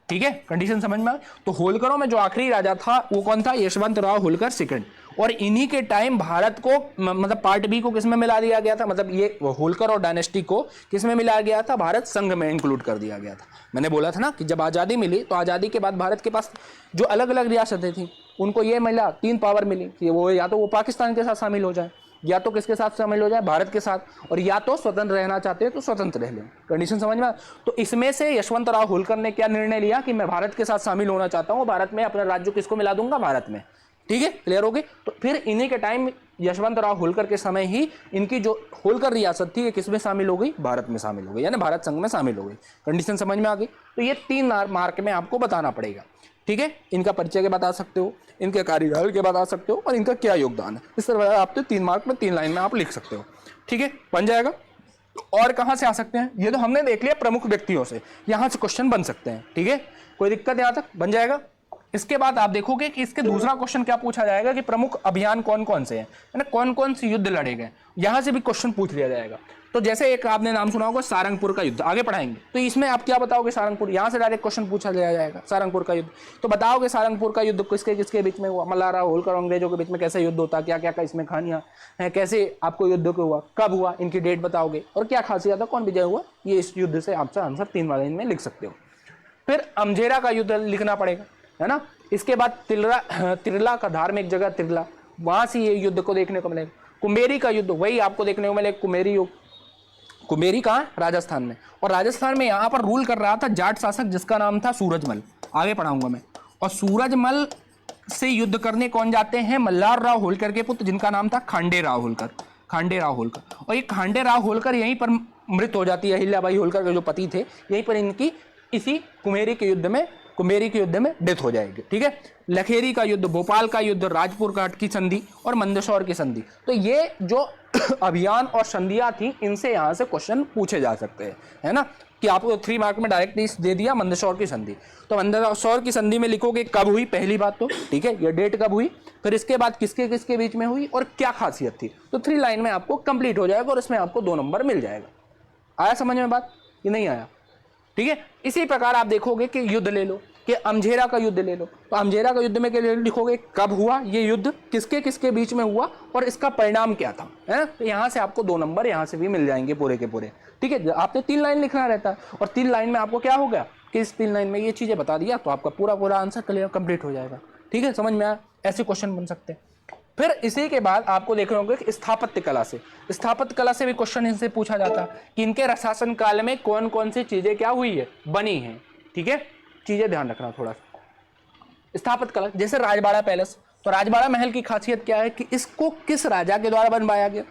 ठीक है, कंडीशन समझ में। तो होलकरों में जो आखिरी राजा था वो कौन था, यशवंतराव होलकर सेकंड। और इन्हीं के टाइम भारत को, मतलब पार्ट बी को किसमें मिला दिया गया था, मतलब ये होलकर और डायनेस्टी को किसमें मिलाया गया था, भारत संघ में इंक्लूड कर दिया गया था। मैंने बोला था ना कि जब आज़ादी मिली तो आज़ादी के बाद भारत के पास जो अलग अलग रियासतें थी उनको ये मिला, 3 पावर मिली कि वो या तो वो पाकिस्तान के साथ शामिल हो जाए, या तो किसके साथ शामिल हो जाए, भारत के साथ, और या तो स्वतंत्र रहना चाहते हैं तो स्वतंत्र रह लें। कंडीशन समझ में? तो इसमें से यशवंतराव होलकर ने क्या निर्णय लिया कि मैं भारत के साथ शामिल होना चाहता हूँ, भारत में अपना राज्य किसको मिला दूंगा, भारत में। ठीक है, क्लियर हो गई? तो फिर इन्हीं के टाइम यशवंतराव होलकर के समय ही इनकी जो होलकर रियासत थी ये किसमें शामिल हो गई, भारत में शामिल हो गई, यानी भारत संघ में शामिल हो गई। कंडीशन समझ में आ गई? तो ये 3 मार्क में आपको बताना पड़ेगा। ठीक है, इनका परिचय के बता सकते हो, इनके कार्यकाल के बता सकते हो, और इनका क्या योगदान है, इस तरह आप 3 मार्क में 3 लाइन में आप लिख सकते हो। ठीक है, बन जाएगा। और कहां से आ सकते हैं, ये तो हमने देख लिया प्रमुख व्यक्तियों से, यहां से क्वेश्चन बन सकते हैं। ठीक है, कोई दिक्कत यहां तक बन जाएगा। इसके बाद आप देखोगे कि इसके दूसरा क्वेश्चन क्या पूछा जाएगा कि प्रमुख अभियान कौन कौन से हैं, ना कौन कौन से युद्ध लड़े गए, यहां से भी क्वेश्चन पूछ लिया जाएगा। तो जैसे एक आपने नाम सुना होगा सारंगपुर का युद्ध, आगे पढ़ाएंगे, तो इसमें आप क्या बताओगे, सारंगपुर, यहां से डायरेक्ट क्वेश्चन पूछा जाएगा सारंगपुर का युद्ध। तो बताओगे सारंगपुर का युद्ध किसके किसके बीच में हुआ, मल्हारराव होलकर अंग्रेजों के बीच में कैसे युद्ध होता, क्या क्या इसमें कहानियां हैं, कैसे आपको युद्ध हुआ, कब हुआ, इनकी डेट बताओगे, और क्या खासियत है, कौन विजय हुआ, ये इस युद्ध से आपसे आंसर 3 लाइन में लिख सकते हो। फिर अमझेरा का युद्ध लिखना पड़ेगा, है ना। इसके बाद तिरला का धार्मिक जगह तिरला, वहां से ये युद्ध को देखने को मिलेगा। कुंबेरी का युद्ध, वही आपको देखने को मिलेगा, कुमेरी युद्ध। कुंबेरी कहाँ, राजस्थान में, और राजस्थान में यहाँ पर रूल कर रहा था जाट शासक जिसका नाम था सूरजमल, आगे पढ़ाऊंगा मैं। और सूरजमल से युद्ध करने कौन जाते हैं, मल्हारराव होलकर के पुत्र जिनका नाम था खांडेराव होलकर, खांडेराव होलकर। और ये खांडेराव होलकर यहीं पर मृत हो जाती है, अहिल्याबाई होलकर के जो पति थे, यहीं पर इनकी इसी कुंबेरी के युद्ध में डेथ हो जाएगी। ठीक है, लखेरी का युद्ध, भोपाल का युद्ध, राजपुर घाट की संधि और मंदसौर की संधि। तो ये जो अभियान और संधियां थी, इनसे यहां से क्वेश्चन पूछे जा सकते हैं, है ना। कि आपको 3 मार्क में डायरेक्ट दे दिया मंदसौर की संधि, तो मंदसौर की संधि में लिखोगे कब हुई, पहली बात तो, ठीक है, ये डेट कब हुई, फिर इसके बाद किसके किसके बीच में हुई और क्या खासियत थी। तो 3 लाइन में आपको कंप्लीट हो जाएगा और इसमें आपको 2 नंबर मिल जाएगा। आया समझ में बात कि नहीं आया? ठीक है, इसी प्रकार आप देखोगे कि युद्ध ले लो, कि अमझेरा का युद्ध ले लो, तो अमझेरा का युद्ध में क्या लिखोगे, कब हुआ ये युद्ध, किसके किसके बीच में हुआ और इसका परिणाम क्या था, है ना। तो यहाँ से आपको 2 नंबर यहाँ से भी मिल जाएंगे पूरे के पूरे। ठीक है, आपने 3 लाइन लिखना रहता है, और 3 लाइन में आपको क्या हो गया कि इस 3 लाइन में ये चीजें बता दिया, तो आपका पूरा आंसर क्लियर कंप्लीट हो जाएगा। ठीक है, समझ में आया? ऐसे क्वेश्चन बन सकते हैं। फिर इसी के बाद आपको देख रहे होंगे कि स्थापत्य कला से भी क्वेश्चन इनसे पूछा जाता है कि इनके शासन काल में कौन कौन सी चीजें क्या हुई है, बनी है। ठीक है, चीजें ध्यान रखना थोड़ा सा। स्थापत्य कला, जैसे राजबाड़ा पैलेस, तो राजबाड़ा महल की खासियत क्या है कि इसको किस राजा के द्वारा बनवाया गया,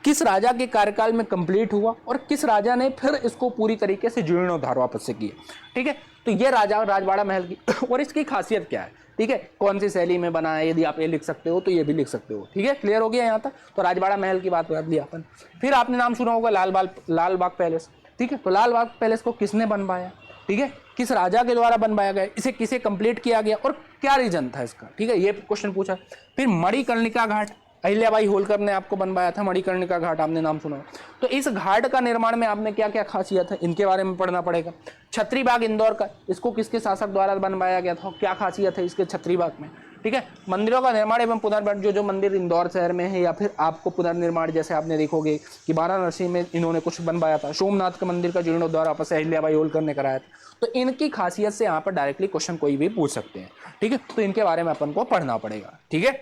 किस राजा के कार्यकाल में कंप्लीट हुआ, और किस राजा ने फिर इसको पूरी तरीके से जीर्णोद्धार वापस से किया। ठीक है, तो ये राजबाड़ा महल की और इसकी खासियत क्या है, ठीक है, कौन सी शैली में बना है, यदि आप ये लिख सकते हो तो ये भी लिख सकते हो। ठीक है, क्लियर हो गया यहाँ तक। तो राजबाड़ा महल की बात कर लिया अपन। फिर आपने नाम सुना होगा लाल बाग पैलेस। ठीक है, तो लाल बाग पैलेस को किसने बनवाया, ठीक है, किस राजा के द्वारा बनवाया गया, इसे किसे कंप्लीट किया गया और क्या रीजन था इसका। ठीक है, ये क्वेश्चन पूछा। फिर मणिकर्णिका घाट, अहिल्याबाई होलकर ने आपको बनवाया था मणिकर्णिका घाट, आपने नाम सुना। तो इस घाट का निर्माण में आपने क्या क्या खासियत है, इनके बारे में पढ़ना पड़ेगा। छत्री बाग इंदौर का, इसको किसके शासक द्वारा बनवाया गया था, क्या खासियत है इसके छत्री बाग में। ठीक है, मंदिरों का निर्माण एवं पुनर्निर्माण, जो मंदिर इंदौर शहर में है, या फिर आपको पुनर्निर्माण, जैसे आपने देखोगे कि वाराणसी में इन्होंने कुछ बनवाया था, सोमनाथ के मंदिर का जीर्णोद्धार वापस अहिल्याबाई होलकर ने कराया था। तो इनकी खासियत से यहाँ पर डायरेक्टली क्वेश्चन कोई भी पूछ सकते हैं। ठीक है, तो इनके बारे में अपन को पढ़ना पड़ेगा। ठीक है,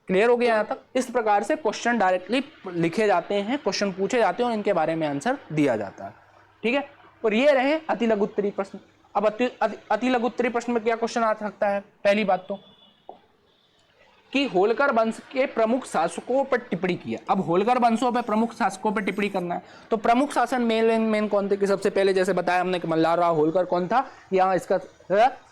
क्लियर हो गया यहाँ तक। इस प्रकार से क्वेश्चन डायरेक्टली लिखे जाते हैं, क्वेश्चन पूछे जाते हैं और इनके बारे में आंसर दिया जाता है। ठीक है, और ये रहे अति लघु उत्तरीय प्रश्न। अब अति लघु उत्तरीय प्रश्न में क्या क्वेश्चन आ सकता है, पहली बात तो कि होलकर वंश के प्रमुख शासकों पर टिप्पणी किया। अब होलकर वंशों पर प्रमुख शासकों पर टिप्पणी करना है, तो प्रमुख शासन मेन कौन थे कि सबसे पहले जैसे बताया हमने कि मल्हारराव होलकर कौन था, यहाँ इसका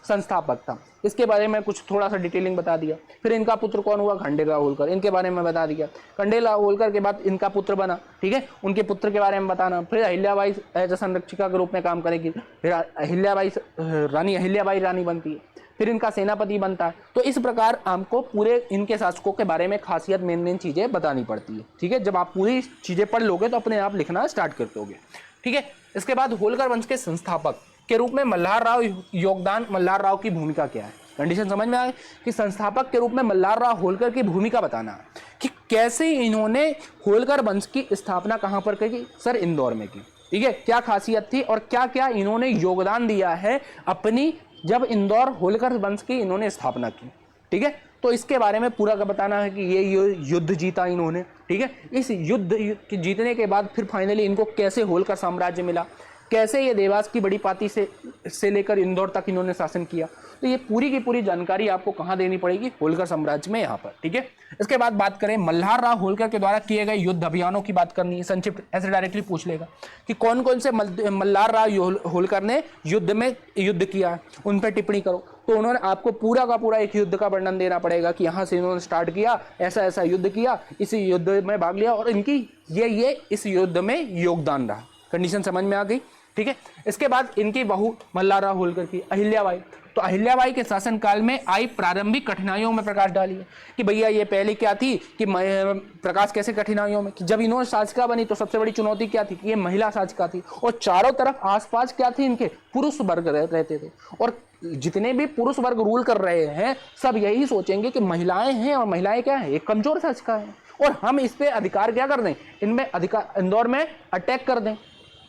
संस्थापक था। इसके बारे में कुछ थोड़ा सा डिटेलिंग बता दिया। फिर इनका पुत्र कौन हुआ, खंडेराव होलकर, इनके बारे में बता दिया। खंडेराव होलकर के बाद इनका पुत्र बना, ठीक है, उनके पुत्र के बारे में बताना। फिर अहिल्याबाई एज संरक्षिका के रूप में काम करेगी, फिर अहिल्याबाई रानी बनती है, फिर इनका सेनापति बनता है। तो इस प्रकार हमको पूरे इनके शासकों के बारे में खासियत मेन चीजें बतानी पड़ती है। ठीक है, जब आप पूरी चीजें पढ़ लोगे तो अपने आप लिखना स्टार्ट कर दोगे। ठीक है, इसके बाद होलकर वंश के संस्थापक के रूप में मल्हारराव की भूमिका क्या है, कंडीशन समझ में आए कि संस्थापक के रूप में मल्हारराव होलकर की भूमिका बताना है कि कैसे इन्होंने होलकर वंश की स्थापना कहां पर की, सर इंदौर में की। ठीक है, क्या खासियत थी और क्या क्या इन्होंने योगदान दिया है अपनी, जब इंदौर होलकर वंश की इन्होंने स्थापना की। ठीक है। तो इसके बारे में पूरा का बताना है कि ये युद्ध जीता इन्होंने, ठीक है। इस युद्ध के जीतने के बाद फिर फाइनली इनको कैसे होलकर साम्राज्य मिला, कैसे ये देवास की बड़ी पाती से लेकर इंदौर तक इन्होंने शासन किया, तो ये पूरी की पूरी जानकारी आपको कहाँ देनी पड़ेगी, होलकर साम्राज्य में यहाँ पर, ठीक है। इसके बाद बात करें मल्हार राव होलकर के द्वारा किए गए युद्ध अभियानों की बात करनी है, संक्षिप्त ऐसे डायरेक्टली पूछ लेगा कि कौन कौन से मल्हार राव होलकर ने युद्ध किया है, उन पर टिप्पणी करो। तो उन्होंने आपको पूरा का पूरा एक युद्ध का वर्णन देना पड़ेगा कि यहाँ से इन्होंने स्टार्ट किया, ऐसा ऐसा युद्ध किया, इस युद्ध में भाग लिया और इनकी ये इस युद्ध में योगदान रहा। कंडीशन समझ में आ गई, ठीक है। इसके बाद इनकी बहू मल्हार राव होलकर की अहिल्याबाई, तो अहिल्याबाई के शासनकाल में आई प्रारंभिक कठिनाइयों में प्रकाश डालिए कि भैया ये पहले क्या थी कि प्रकाश कैसे कठिनाइयों में कि जब इन्होंने शासिका बनी तो सबसे बड़ी चुनौती क्या थी कि ये महिला शासिका थी और चारों तरफ आसपास क्या थी इनके पुरुष वर्ग रहते थे और जितने भी पुरुष वर्ग रूल कर रहे हैं सब यही सोचेंगे कि महिलाएं हैं और महिलाएं क्या है, एक कमजोर शासिका है और हम इस पे अधिकार क्या कर दें, इनमें अधिकार इंदौर में अटैक कर दें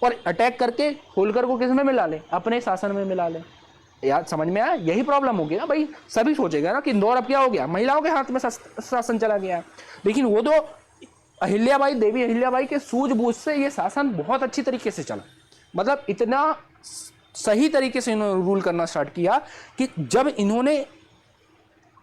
और अटैक करके होलकर को किस में मिला लें, अपने शासन में मिला लें। यार समझ में आया, यही प्रॉब्लम होगी ना भाई, सभी सोचेगा ना कि इंदौर अब क्या हो गया, महिलाओं के हाथ में शासन चला गया है। लेकिन वो तो अहिल्याबाई, देवी अहिल्याबाई के सूझबूझ से ये शासन बहुत अच्छी तरीके से चला, मतलब इतना सही तरीके से इन्होंने रूल करना स्टार्ट किया कि जब इन्होंने,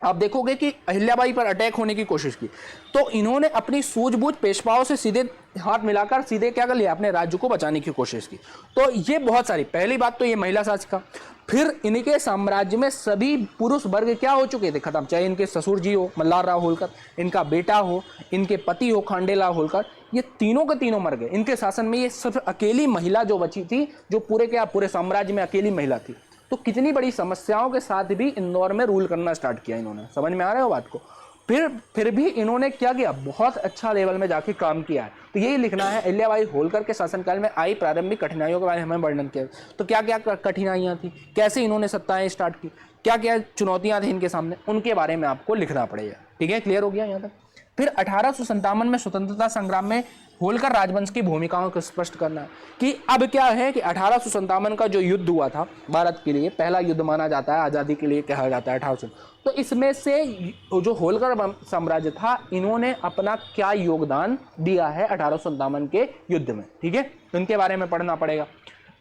आप देखोगे कि अहिल्याबाई पर अटैक होने की कोशिश की तो इन्होंने अपनी सूझबूझ पेशवाओं से सीधे हाथ मिलाकर सीधे क्या कर लिया, अपने राज्य को बचाने की कोशिश की। तो ये बहुत सारी, पहली बात तो ये महिला शासिका, फिर इनके साम्राज्य में सभी पुरुष वर्ग क्या हो चुके थे, खत्म, चाहे इनके ससुर जी हो मल्हार राव होलकर, इनका बेटा हो, इनके पति हो खांडेलाल होलकर, ये तीनों के तीनों मर गए। इनके शासन में ये सिर्फ अकेली महिला जो बची थी, जो पूरे साम्राज्य में अकेली महिला थी। तो कितनी बड़ी समस्याओं के साथ भी इंदौर में रूल करना स्टार्ट किया इन्होंने, समझ में आ रहा है बात को। फिर भी इन्होंने क्या किया, बहुत अच्छा लेवल में जाके काम किया है। तो यही लिखना है, अहिल्याबाई होलकर के शासनकाल में आई प्रारंभिक कठिनाइयों के बारे में हमें वर्णन किया। तो क्या क्या कठिनाइयाँ थी, कैसे इन्होंने सत्ताएं स्टार्ट की, क्या क्या चुनौतियाँ थी इनके सामने, उनके बारे में आपको लिखना पड़ेगा, ठीक है। क्लियर हो गया यहाँ तक। फिर 1857 में स्वतंत्रता संग्राम में होलकर राजवंश की भूमिकाओं को स्पष्ट करना है कि अब क्या है कि 1857 का जो युद्ध हुआ था भारत के लिए, पहला युद्ध माना जाता है, आज़ादी के लिए कहा जाता है 1800, तो इसमें से जो होलकर साम्राज्य था इन्होंने अपना क्या योगदान दिया है 1857 के युद्ध में, ठीक है, इनके बारे में पढ़ना पड़ेगा।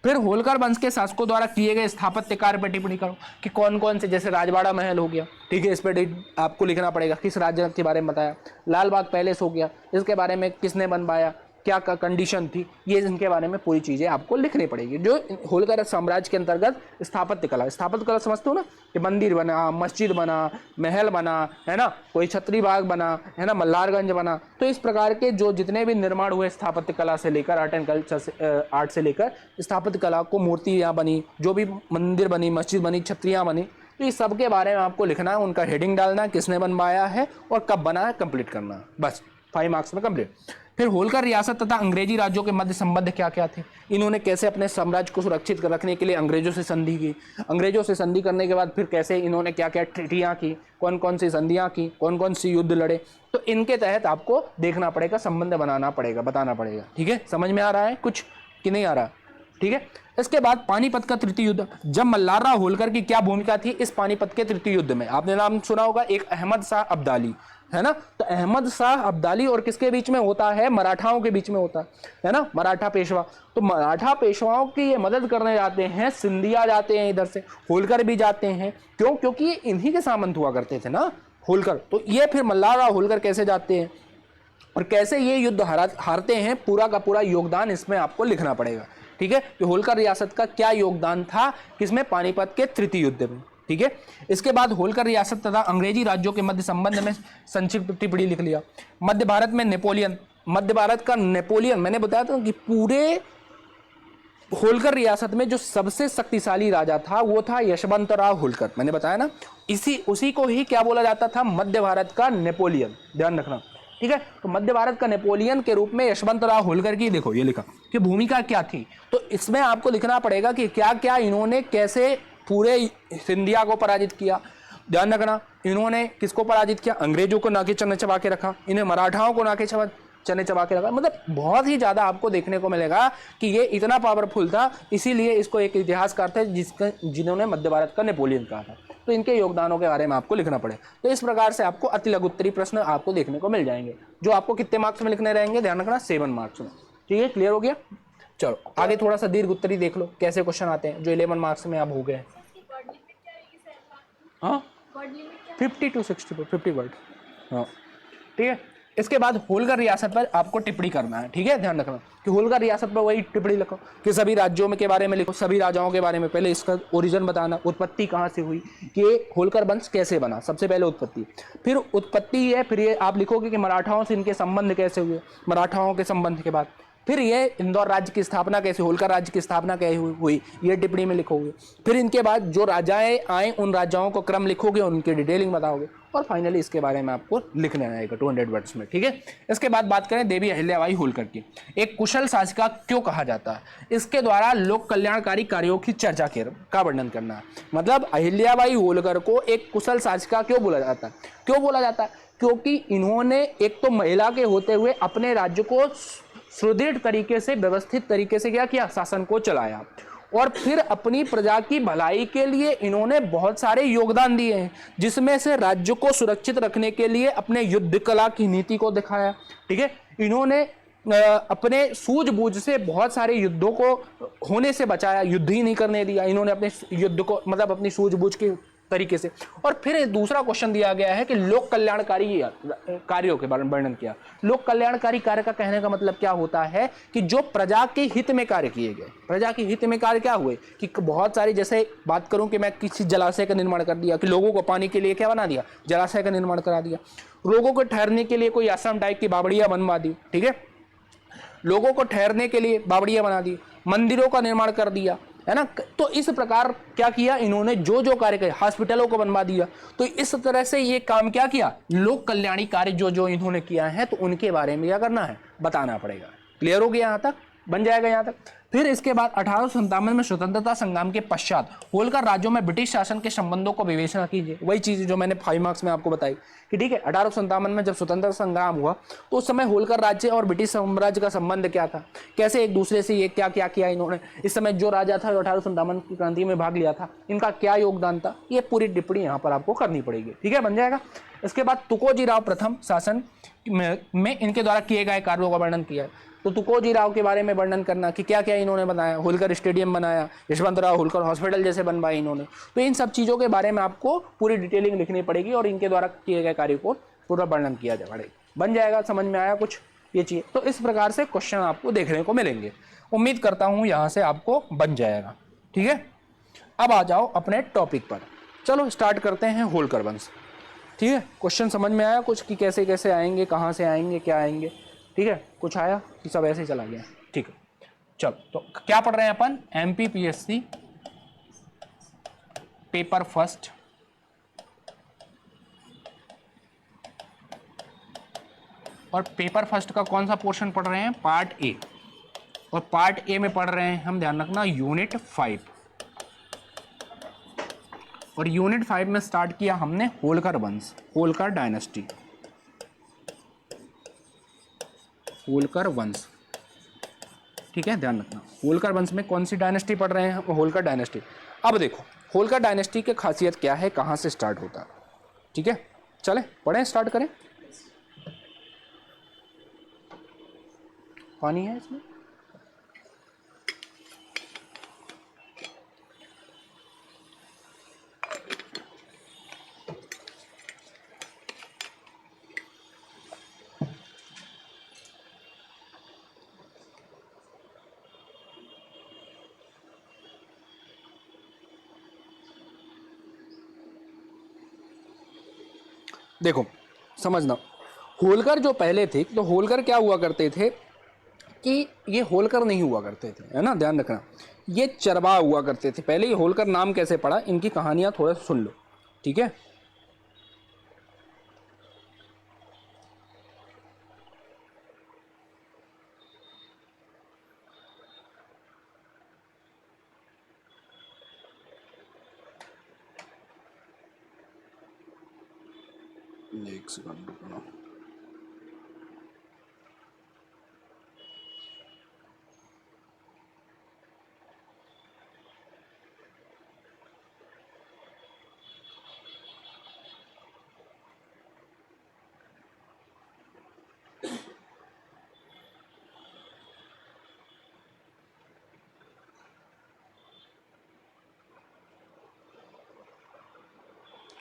फिर होलकर वंश के शासकों द्वारा किए गए स्थापत्य कार्य पर टिप्पणी करो कि कौन कौन से, जैसे राजवाड़ा महल हो गया, ठीक है, इस पर आपको लिखना पड़ेगा किस राज्य के बारे में बताया। लाल बाग पैलेस हो गया, इसके बारे में किसने बनवाया, क्या कंडीशन थी, ये इनके बारे में पूरी चीज़ें आपको लिखनी पड़ेगी। जो होलकर साम्राज्य के अंतर्गत स्थापत्य कला समझते हो ना, कि मंदिर बना, मस्जिद बना, महल बना, है ना, कोई छत्री बाग बना, है ना, मल्हारगंज बना, तो इस प्रकार के जो जितने भी निर्माण हुए स्थापत्य कला से लेकर आर्ट एंड कल्चर से, आर्ट से लेकर स्थापत्य कला को, मूर्तियाँ बनी, जो भी मंदिर बनी, मस्जिद बनी, छत्रियाँ बनी, तो इस सब के बारे में आपको लिखना है, उनका हेडिंग डालना है, किसने बनवाया है और कब बना है, कंप्लीट करना है, बस 5 मार्क्स में कंप्लीट। फिर होलकर रियासत तथा अंग्रेजी राज्यों के मध्य संबंध क्या क्या थे, इन्होंने कैसे अपने साम्राज्य को सुरक्षित रखने के लिए अंग्रेजों से संधि की, अंग्रेजों से संधि करने के बाद फिर कैसे इन्होंने क्या क्या ट्रीटियाँ की, कौन कौन सी संधियाँ की, कौन कौन सी युद्ध लड़े, तो इनके तहत आपको देखना पड़ेगा, संबंध बनाना पड़ेगा, बताना पड़ेगा, ठीक है। समझ में आ रहा है कुछ कि नहीं आ रहा, ठीक है। इसके बाद पानीपत का तृतीय युद्ध, जब मल्हार राव होलकर की क्या भूमिका थी इस पानीपत के तृतीय युद्ध में, आपने नाम सुना होगा, एक अहमद शाह अब्दाली, है ना, तो अहमद शाह अब्दाली और किसके बीच में होता है, मराठाओं के बीच में होता है ना, मराठा पेशवा। तो मराठा पेशवाओं की ये मदद करने जाते हैं, सिंधिया जाते हैं, इधर से होलकर भी जाते हैं, क्यों, क्योंकि ये इन्हीं के सामंत हुआ करते थे ना होलकर। तो ये फिर मल्हार राव होलकर कैसे जाते हैं और कैसे ये युद्ध हारते हैं, पूरा का पूरा योगदान इसमें आपको लिखना पड़ेगा, ठीक है, कि होलकर रियासत का क्या योगदान था किसमें, पानीपत के तृतीय युद्ध में, ठीक है। इसके बाद होलकर रियासत तथा अंग्रेजी राज्यों के मध्य संबंध में संक्षिप्त टिप्पणी लिख लिया। मध्य भारत में नेपोलियन, मध्य भारत का नेपोलियन, मैंने बताया था कि पूरे होलकर रियासत में जो सबसे शक्तिशाली राजा था वो था यशवंतराव होलकर, मैंने बताया ना, उसी को ही क्या बोला जाता था, मध्य भारत का नेपोलियन, ध्यान रखना, ठीक है। तो मध्य भारत का नेपोलियन के रूप में यशवंतराव होलकर की, देखो ये लिखा कि भूमिका क्या थी, तो इसमें आपको लिखना पड़ेगा कि क्या क्या इन्होंने कैसे पूरे सिंधिया को पराजित किया, ध्यान रखना, इन्होंने किसको पराजित किया, अंग्रेजों को नाके चने चबा के रखा, इन्हें मराठाओं को नाके चने चबा के रखा, मतलब बहुत ही ज़्यादा आपको देखने को मिलेगा कि ये इतना पावरफुल था, इसीलिए इसको एक इतिहासकार थे जिन्होंने मध्य भारत का नेपोलियन कहा था। तो इनके योगदानों के बारे में आपको लिखना पड़े। तो इस प्रकार से आपको अति लघु उत्तरीय प्रश्न आपको देखने को मिल जाएंगे, जो आपको कितने मार्क्स में लिखने रहेंगे, ध्यान रखना 7 मार्क्स में। ठीक है, क्लियर हो गया। चलो आगे थोड़ा सा दीर्घ उत्तरीय देख लो कैसे क्वेश्चन आते हैं जो 11 मार्क्स में अब हो गए। हाँ 50 to 60 50 वर्ड। हाँ ठीक है। इसके बाद होलकर रियासत पर आपको टिप्पणी करना है। ठीक है, ध्यान रखना कि होलकर रियासत पर वही टिप्पणी लिखो कि सभी राज्यों में के बारे में लिखो, सभी राजाओं के बारे में। पहले इसका ओरिजिन बताना, उत्पत्ति कहाँ से हुई, कि होलकर वंश कैसे बना, सबसे पहले उत्पत्ति। फिर उत्पत्ति है, फिर ये आप लिखोगे कि मराठाओं से इनके संबंध कैसे हुए, मराठाओं के संबंध के बाद फिर ये इंदौर राज्य की स्थापना कैसे, होलकर राज्य की स्थापना कैसे हुई, ये टिप्पणी में लिखोगे। फिर इनके बाद जो राजाएं आए उन राजाओं को क्रम लिखोगे, उनकी डिटेलिंग बताओगे, और फाइनली इसके बारे में आपको लिखना आएगा 200 वर्ड्स में। ठीक है। इसके बाद बात करें देवी अहिल्याबाई होलकर की। एक कुशल शासिका क्यों कहा जाता है, इसके द्वारा लोक कल्याणकारी कार्यों की चर्चा का वर्णन करना है। मतलब अहिल्याबाई होलकर को एक कुशल शासिका क्यों बोला जाता है, क्यों बोला जाता है, क्योंकि इन्होंने एक तो महिला के होते हुए अपने राज्य को सुदृढ़ तरीके से, व्यवस्थित तरीके से क्या किया, शासन को चलाया, और फिर अपनी प्रजा की भलाई के लिए इन्होंने बहुत सारे योगदान दिए हैं, जिसमें से राज्य को सुरक्षित रखने के लिए अपने युद्ध कला की नीति को दिखाया। ठीक है, इन्होंने अपने सूझबूझ से बहुत सारे युद्धों को होने से बचाया, युद्ध ही नहीं करने दिया इन्होंने अपने युद्ध को, मतलब अपनी सूझबूझ के तरीके से। और फिर दूसरा क्वेश्चन दिया गया है कि लोक कल्याणकारी कार्यों के बारे में वर्णन किया। लोक कल्याणकारी कार्य का कहने का मतलब क्या होता है कि जो प्रजा के हित में कार्य किए गए। प्रजा के हित में कार्य क्या हुए कि बहुत सारी, जैसे बात करूं कि मैं किसी जलाशय का निर्माण कर दिया, कि लोगों को पानी के लिए क्या बना दिया, जलाशय का निर्माण करा दिया, लोगों को ठहरने के लिए कोई आश्रम टाइप की बावड़ियां बनवा दी। ठीक है, लोगों को ठहरने के लिए बावड़ियां बना दी, मंदिरों का निर्माण कर दिया, है ना। तो इस प्रकार क्या किया इन्होंने, जो जो कार्य करे, हॉस्पिटलों को बनवा दिया। तो इस तरह से ये काम क्या किया, लोक कल्याणी कार्य जो जो इन्होंने किया है, तो उनके बारे में क्या करना है, बताना पड़ेगा। क्लियर हो गया, यहां तक बन जाएगा यहां तक। फिर इसके बाद 1857 में स्वतंत्रता संग्राम के पश्चात होलकर राज्यों में ब्रिटिश शासन के संबंधों को विवेचना कीजिए। वही चीज जो मैंने 5 मार्क्स में आपको बताई कि ठीक है, 1857 में जब स्वतंत्रता संग्राम हुआ तो उस समय होलकर राज्य और ब्रिटिश साम्राज्य का संबंध क्या था, कैसे एक दूसरे से ये क्या क्या किया इन्होंने, इस समय जो राजा था जो 1857 की क्रांति में भाग लिया था, इनका क्या योगदान था, ये पूरी टिप्पणी यहाँ पर आपको करनी पड़ेगी। ठीक है, बन जाएगा। इसके बाद तुकोजी राव प्रथम शासन में इनके द्वारा किए गए कार्यों का वर्णन किया है। तो तुकोजी राव के बारे में वर्णन करना कि क्या क्या इन्होंने बनाया, होलकर स्टेडियम बनाया, यशवंतराव होलकर हॉस्पिटल जैसे बनवाए इन्होंने। तो इन सब चीज़ों के बारे में आपको पूरी डिटेलिंग लिखनी पड़ेगी और इनके द्वारा किए गए कार्य को पूरा वर्णन किया जा पड़ेगा। बन जाएगा, समझ में आया कुछ ये चीज़। तो इस प्रकार से क्वेश्चन आपको देखने को मिलेंगे। उम्मीद करता हूँ यहाँ से आपको बन जाएगा। ठीक है, अब आ जाओ अपने टॉपिक पर। चलो स्टार्ट करते हैं होलकर वंश। ठीक है, क्वेश्चन समझ में आया कुछ कि कैसे कैसे आएंगे, कहाँ से आएंगे, क्या आएंगे। ठीक है, कुछ आया कि सब ऐसे ही चला गया। ठीक है, चलो तो क्या पढ़ रहे हैं अपन, MPPSC पेपर फर्स्ट और पेपर फर्स्ट का कौन सा पोर्शन पढ़ रहे हैं, पार्ट ए। और पार्ट ए में पढ़ रहे हैं हम, ध्यान रखना, यूनिट 5। और यूनिट 5 में स्टार्ट किया हमने होलकर वंश, होलकर डायनेस्टी, होलकर वंश। ठीक है, ध्यान रखना होलकर वंश में कौन सी डायनेस्टी पढ़ रहे हैं, होलकर डायनेस्टी। अब देखो होलकर डायनेस्टी की खासियत क्या है, कहाँ से स्टार्ट होता है। ठीक है, चले पढ़ें, स्टार्ट करें। पानी है इसमें। देखो समझना, होलकर जो पहले थे, तो होलकर क्या हुआ करते थे कि ये होलकर नहीं हुआ करते थे, है ना, ध्यान रखना, ये चरवाहा हुआ करते थे पहले। ये होलकर नाम कैसे पड़ा, इनकी कहानियां थोड़ा सुन लो। ठीक है, एक सेकंड रुकना।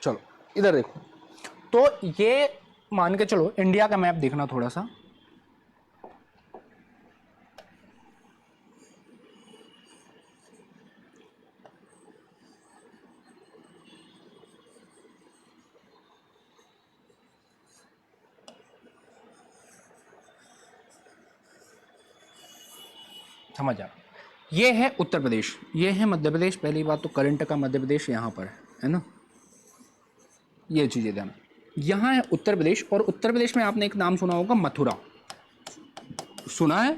चलो इधर देखो, तो ये मान के चलो इंडिया का मैप देखना थोड़ा सा, समझ आ, ये है उत्तर प्रदेश, ये है मध्य प्रदेश। पहली बात तो करंट का मध्य प्रदेश यहाँ पर है ना, ये चीज़ें ध्यान। यहाँ है उत्तर प्रदेश, और उत्तर प्रदेश में आपने एक नाम सुना होगा मथुरा, सुना है।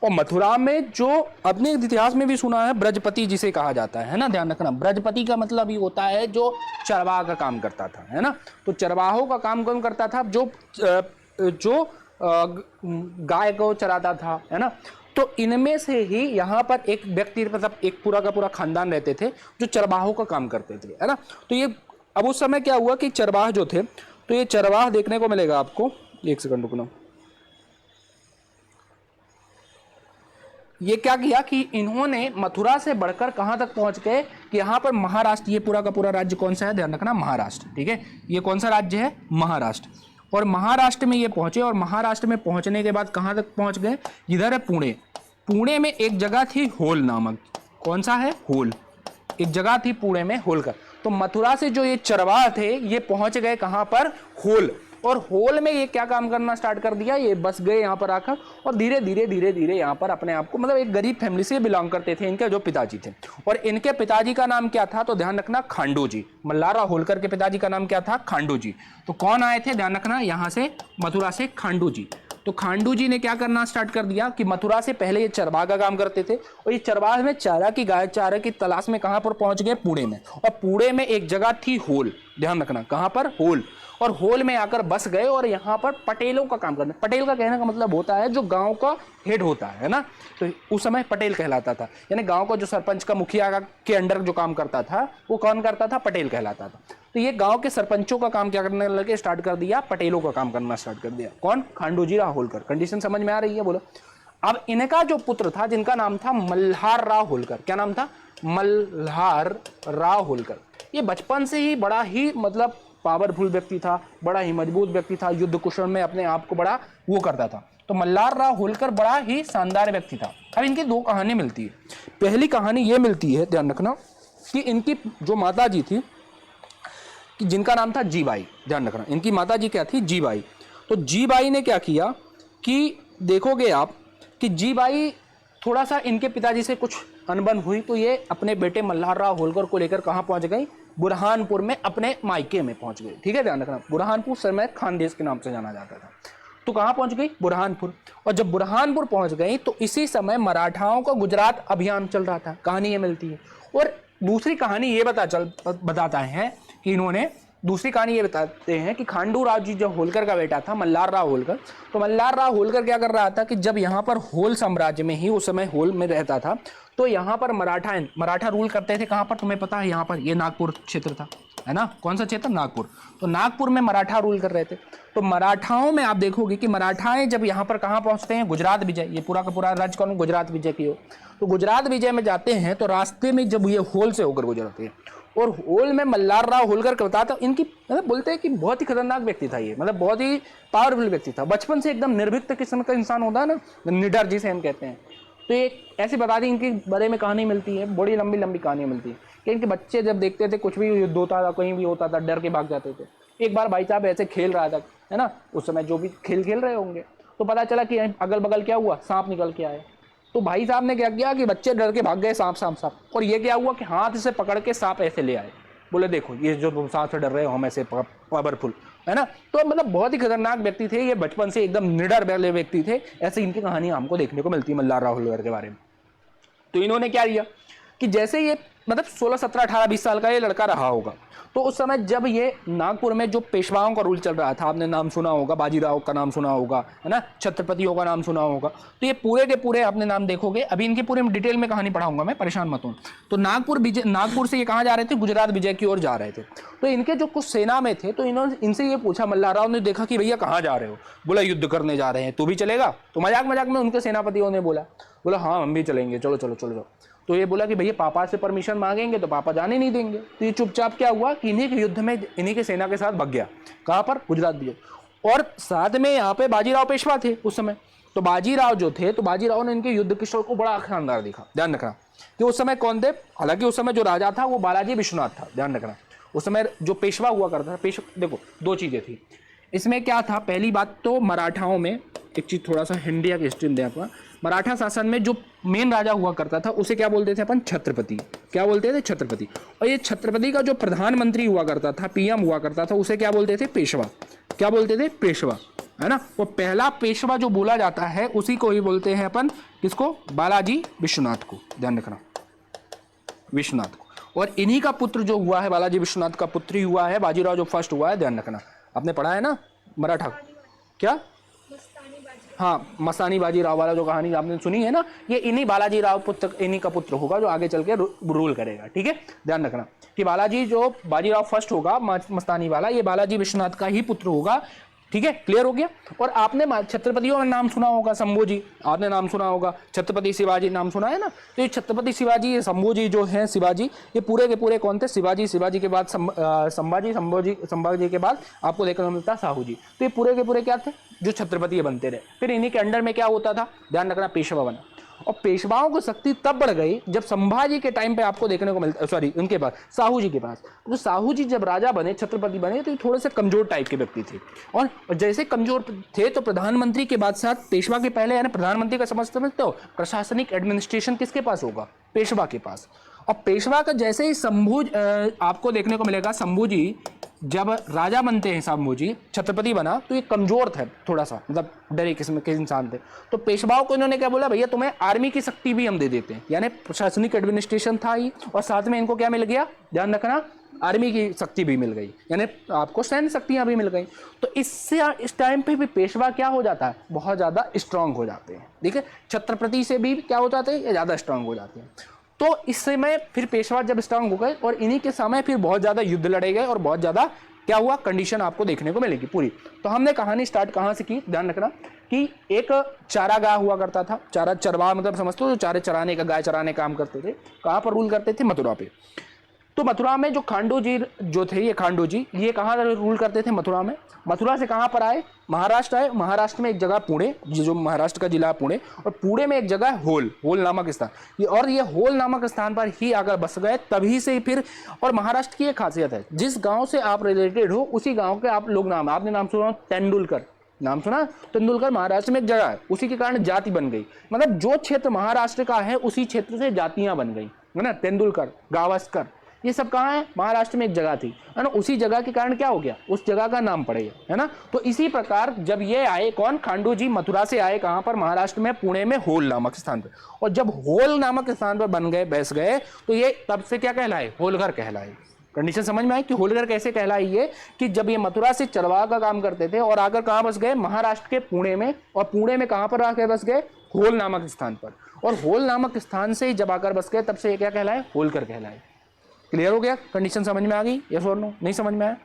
और मथुरा में जो अपने इतिहास में भी सुना है ब्रजपति जिसे कहा जाता है ना, ध्यान रखना। ब्रजपति का मतलब ये होता है जो चरवाह का काम करता था, है ना। तो चरवाहों का काम कौन करता था? जो गाय को चराता था, है ना। तो इनमें से ही यहाँ पर एक व्यक्ति, मतलब एक पूरा का पूरा खानदान रहते थे जो चरवाहों का काम करते थे, है ना। तो ये अब उस समय क्या हुआ कि चरवाह जो थे, तो ये चरवाह देखने को मिलेगा आपको, एक सेकंड रुकना। ये क्या किया कि इन्होंने मथुरा से बढ़कर कहां तक पहुंच गए कि यहां पर महाराष्ट्र, ये पूरा का पूरा राज्य कौन सा है, ध्यान रखना, महाराष्ट्र, ठीक है। ये कौन सा राज्य है? महाराष्ट्र। और महाराष्ट्र में ये पहुंचे, और महाराष्ट्र में पहुंचने के बाद कहां तक पहुंच गए? इधर है पुणे। पुणे में एक जगह थी होल नामक, कौन सा है? होल। एक जगह थी पुणे में होलकर। तो मथुरा से जो ये चरवाह थे ये पहुंच गए कहां पर? होल। और होल में ये क्या काम करना स्टार्ट कर दिया? ये बस गए यहाँ पर आकर, और धीरे धीरे धीरे धीरे यहाँ पर अपने आप को, मतलब एक गरीब फैमिली से बिलोंग करते थे इनके जो पिताजी थे। और इनके पिताजी का नाम क्या था? तो ध्यान रखना, खांडू जी। मल्हारराव होलकर के पिताजी का नाम क्या था? खांडू जी। तो कौन आए थे? ध्यान रखना, यहाँ से मथुरा से खांडू जी। तो खांडू जी ने क्या करना स्टार्ट कर दिया कि मथुरा से पहले ये चरवाह का काम करते थे, और ये चरवाह में चारा की गाय चारे की तलाश में कहां पर पहुंच गए? पुणे में। और पुणे में एक जगह थी होल, ध्यान रखना, कहां पर? होल। और होल में आकर बस गए, और यहाँ पर पटेलों का काम करना। पटेल का कहने का मतलब होता है जो गांव का हेड होता है ना, तो उस समय पटेल कहलाता था, यानी गांव का जो सरपंच का मुखिया के अंडर जो काम करता था वो कौन करता था? पटेल कहलाता था। तो ये गांव के सरपंचों का काम क्या करने लगे? स्टार्ट कर दिया, पटेलों का काम करना स्टार्ट कर दिया। कौन? खांडू जी राव होलकर। कंडीशन समझ में आ रही है? बोलो। अब इनका जो पुत्र था जिनका नाम था मल्हारराव होलकर, क्या नाम था? मल्हारराव होलकर। ये बचपन से ही बड़ा ही मतलब पावरफुल व्यक्ति था, बड़ा ही मजबूत व्यक्ति था, युद्ध कुशल में अपने आप को बड़ा वो करता था। तो मल्हारराव होलकर बड़ा ही शानदार व्यक्ति था। अब इनकी दो कहानी मिलती है। पहली कहानी ये मिलती है, ध्यान रखना, कि इनकी जो माता जी थी कि जिनका नाम था जीबाई, ध्यान रखना, इनकी माता जी क्या थी? जीबाई। तो जीबाई ने क्या किया कि देखोगे आप कि जीबाई थोड़ा सा इनके पिताजी से कुछ अनबन हुई, तो ये अपने बेटे मल्हारराव होलकर को लेकर कहाँ पहुंच गई? बुरहानपुर में, अपने मायके में पहुंच गई, ठीक है, ध्यान रखना। बुरहानपुर समय खानदेश के नाम से जाना जाता था। तो कहाँ पहुंच गई? बुरहानपुर। और जब बुरहानपुर पहुंच गई तो इसी समय मराठाओं का गुजरात अभियान चल रहा था। कहानी ये मिलती है। और दूसरी कहानी ये बताता है कि इन्होंने, दूसरी कहानी ये बताते हैं कि खांडू राव जी जो होलकर का बेटा था, मल्हारराव होलकर, तो मल्हारराव होलकर क्या कर रहा था कि जब यहाँ पर होल साम्राज्य में ही, उस समय होल में रहता था, तो यहाँ पर मराठा रूल करते थे। कहाँ पर? तुम्हें पता है, यहाँ पर, ये नागपुर क्षेत्र था, है ना। कौन सा क्षेत्र? नागपुर। तो नागपुर में मराठा रूल कर रहे थे। तो मराठाओं में आप देखोगे कि मराठाएं जब यहाँ पर कहाँ पहुँचते हैं? गुजरात विजय। ये पूरा का पूरा राज्य कौन? गुजरात विजय की हो। तो गुजरात विजय में जाते हैं, तो रास्ते में जब ये होल से होकर गुजरते हैं, और होल में मल्हारराव होलकर का बताता, इनकी मतलब बोलते हैं कि बहुत ही खतरनाक व्यक्ति था ये, मतलब बहुत ही पावरफुल व्यक्ति था। बचपन से एकदम निर्भीक किस्म का इंसान होता है ना, निडर जिसे हम कहते हैं। तो एक ऐसी बता दी इनके बारे में कहानी मिलती है, बड़ी लंबी लंबी कहानी मिलती है कि इनके बच्चे जब देखते थे कुछ भी युद्ध होता था, कहीं भी होता था, डर के भाग जाते थे। एक बार भाई साहब ऐसे खेल रहा था, है ना, उस समय जो भी खेल रहे होंगे, तो पता चला कि अगल बगल क्या हुआ? सांप निकल के आए। तो भाई साहब ने क्या किया कि बच्चे डर के भाग गए, सांप सांप सांप। और ये क्या हुआ कि हाथ से पकड़ के सांप ऐसे ले आए, बोले देखो ये जो तुम सांप से डर रहे हो, हम ऐसे पावरफुल, है ना। तो मतलब बहुत ही खतरनाक व्यक्ति थे ये, बचपन से एकदम निडर वाले व्यक्ति थे। ऐसे इनकी कहानी हमको देखने को मिलती है मल्हारराव होलकर के बारे में। तो इन्होंने क्या किया कि जैसे ये मतलब 16, 17, 18, 20 साल का ये लड़का रहा होगा, तो उस समय जब ये नागपुर में जो पेशवाओं का रूल चल रहा था, आपने नाम सुना होगा, बाजीराव का नाम सुना होगा, है ना, छत्रपतियों का नाम सुना होगा, तो ये पूरे के पूरे आपने नाम देखोगे, अभी इनकी पूरी डिटेल में कहानी पढ़ाऊंगा मैं, परेशान मत हो। तो नागपुर से ये कहाँ जा रहे थे, गुजरात विजय की ओर जा रहे थे। तो इनके जो कुछ सेना में थे, तो इन्होंने इनसे ये पूछा, मल्हार राव ने देखा कि भैया कहाँ जा रहे हो, बोला युद्ध करने जा रहे हैं, तू भी चलेगा? तो मजाक मजाक में उनके सेनापतियों ने बोला हाँ हम भी चलेंगे, चलो चलो चलो। तो ये बोला कि भैया पापा से परमिशन मांगेंगे तो पापा जाने नहीं देंगे। तो ये चुपचाप क्या हुआ कि इन्हीं के युद्ध में इन्हीं के सेना के साथ भाग गया। कहाँ पर? गुजरात विजय। और साथ में यहाँ पे बाजीराव पेशवा थे उस समय। तो बाजीराव जो थे, तो बाजीराव ने इनके युद्ध किशोर को बड़ा शानदार दिखा। ध्यान रखना कि उस समय कौन थे, हालांकि उस समय जो राजा था वो बालाजी विश्वनाथ था। ध्यान रखना उस समय जो पेशवा हुआ करता था, देखो दो चीजें थी इसमें। क्या था, पहली बात तो मराठाओं में, एक चीज थोड़ा सा इंडिया की हिस्ट्री में दे आपका, मराठा शासन में जो मेन राजा हुआ करता था उसे क्या बोलते थे अपन? छत्रपति। क्या बोलते थे? छत्रपति। और ये छत्रपति का जो प्रधानमंत्री हुआ करता था, पीएम हुआ करता था, उसे क्या बोलते थे? पेशवा। क्या बोलते थे? पेशवा, है ना। वो पहला पेशवा जो बोला जाता है उसी को ही बोलते हैं अपन, किसको? बालाजी विश्वनाथ को। ध्यान रखना, विश्वनाथ को। और इन्हीं का पुत्र जो हुआ है, बालाजी विश्वनाथ का पुत्र ही हुआ है बाजीराव जो फर्स्ट हुआ है। ध्यान रखना, आपने पढ़ा है ना मराठा, क्या? हाँ, मस्तानी बाजीराव वाला जो कहानी आपने सुनी है ना, ये इन्हीं बालाजी राव पुत्र, इन्हीं का पुत्र होगा जो आगे चल के रूल करेगा। ठीक है, ध्यान रखना कि बालाजी जो बाजीराव फर्स्ट होगा मस्तानी वाला, ये बालाजी विश्वनाथ का ही पुत्र होगा। ठीक है, क्लियर हो गया। और आपने छत्रपतियों का नाम सुना होगा, शंभूजी, आपने नाम सुना होगा, छत्रपति शिवाजी नाम सुना है ना। तो ये छत्रपति शिवाजी, ये शंभूजी जो है शिवाजी, ये पूरे के पूरे कौन थे? शिवाजी के बाद संभाजी के बाद आपको देखने को मिलता है साहू जी। तो ये पूरे के पूरे क्या थे? जो छत्रपति बनते रहे। फिर इन्हीं के अंडर में क्या होता था? ध्यान रखना, पेशवा बना। और पेशवाओं की शक्ति तब बढ़ गई जब संभाजी के टाइम पे आपको देखने को मिलता, सॉरी उनके पास, साहू जी के पास। तो साहू जी जब राजा बने, छत्रपति बने, तो ये थोड़े से कमजोर टाइप के व्यक्ति थे। और जैसे कमजोर थे तो प्रधानमंत्री के बाद साथ पेशवा के पहले, यानी प्रधानमंत्री का समझते हो, प्रशासनिक एडमिनिस्ट्रेशन किसके पास होगा? पेशवा के पास। और पेशवा का जैसे ही शंभू आपको देखने को मिलेगा, शंभू जी जब राजा बनते हैं, शंभू जी छत्रपति बना, तो ये कमजोर थे थोड़ा सा, मतलब डरे किस्म के इंसान थे। तो पेशवाओं को इन्होंने क्या बोला, भैया तुम्हें आर्मी की शक्ति भी हम दे देते हैं, यानी प्रशासनिक एडमिनिस्ट्रेशन था ही, और साथ में इनको क्या मिल गया? ध्यान रखना, आर्मी की शक्ति भी मिल गई, यानी आपको सैन्य शक्तियां भी मिल गई। तो इससे इस टाइम पे भी पेशवा क्या हो जाता है? बहुत ज्यादा स्ट्रांग हो जाते हैं। ठीक है, छत्रपति से भी क्या हो जाते हैं? ये ज्यादा स्ट्रांग हो जाते हैं। तो इस समय फिर पेशवा जब स्ट्रांग हो गए और इन्हीं के समय फिर बहुत ज्यादा युद्ध लड़े गए और बहुत ज्यादा क्या हुआ, कंडीशन आपको देखने को मिलेगी पूरी। तो हमने कहानी स्टार्ट कहां से की? ध्यान रखना कि एक चारागाह हुआ करता था, चारा चरवाहा मतलब समझते हो, जो चारे चराने का, गाय चराने का काम करते थे। कहां पर रूल करते थे? मथुरा पे। तो मथुरा में जो खांडू जी जो थे, ये खांडू जी, ये कहाँ रूल करते थे? मथुरा में। मथुरा से कहाँ पर आए? महाराष्ट्र आए। महाराष्ट्र में एक जगह पुणे, जो महाराष्ट्र का जिला पुणे, और पुणे में एक जगह होल नामक स्थान, ये होल नामक स्थान पर ही आकर बस गए। तभी से फिर, और महाराष्ट्र की एक खासियत है, जिस गांव से आप रिलेटेड हो उसी गांव के आप लोग नाम, आपने नाम सुना तेंदुलकर, नाम सुना? तेंदुलकर महाराष्ट्र में एक जगह है, उसी के कारण जाति बन गई। मतलब जो क्षेत्र महाराष्ट्र का है उसी क्षेत्र से जातियां बन गई, है ना। तेंदुलकर, गावस्कर, ये सब कहाँ है? महाराष्ट्र में एक जगह थी, है ना। उसी जगह के कारण क्या हो गया? उस जगह का नाम पड़ गया, है ना। तो इसी प्रकार जब ये आए, कौन? खांडू जी मथुरा से आए, कहाँ पर? महाराष्ट्र में, पुणे में होल नामक स्थान पर। और जब होल नामक स्थान पर बन गए, बैस गए, तो ये तब से क्या कहलाए? होलगर कहलाए। कंडीशन समझ में आई कि होलगर कैसे कहलाई? ये कि जब ये मथुरा से चरवाहा का काम करते थे और आकर कहाँ बस गए? महाराष्ट्र के पुणे में। और पुणे में कहाँ पर आकर बस गए? होल नामक स्थान पर। और होल नामक स्थान से जब आकर बस गए, तब से ये क्या कहलाए? होलकर कहलाए। क्लियर हो गया? कंडीशन समझ में आ गई? यस और नो? नहीं समझ में आया?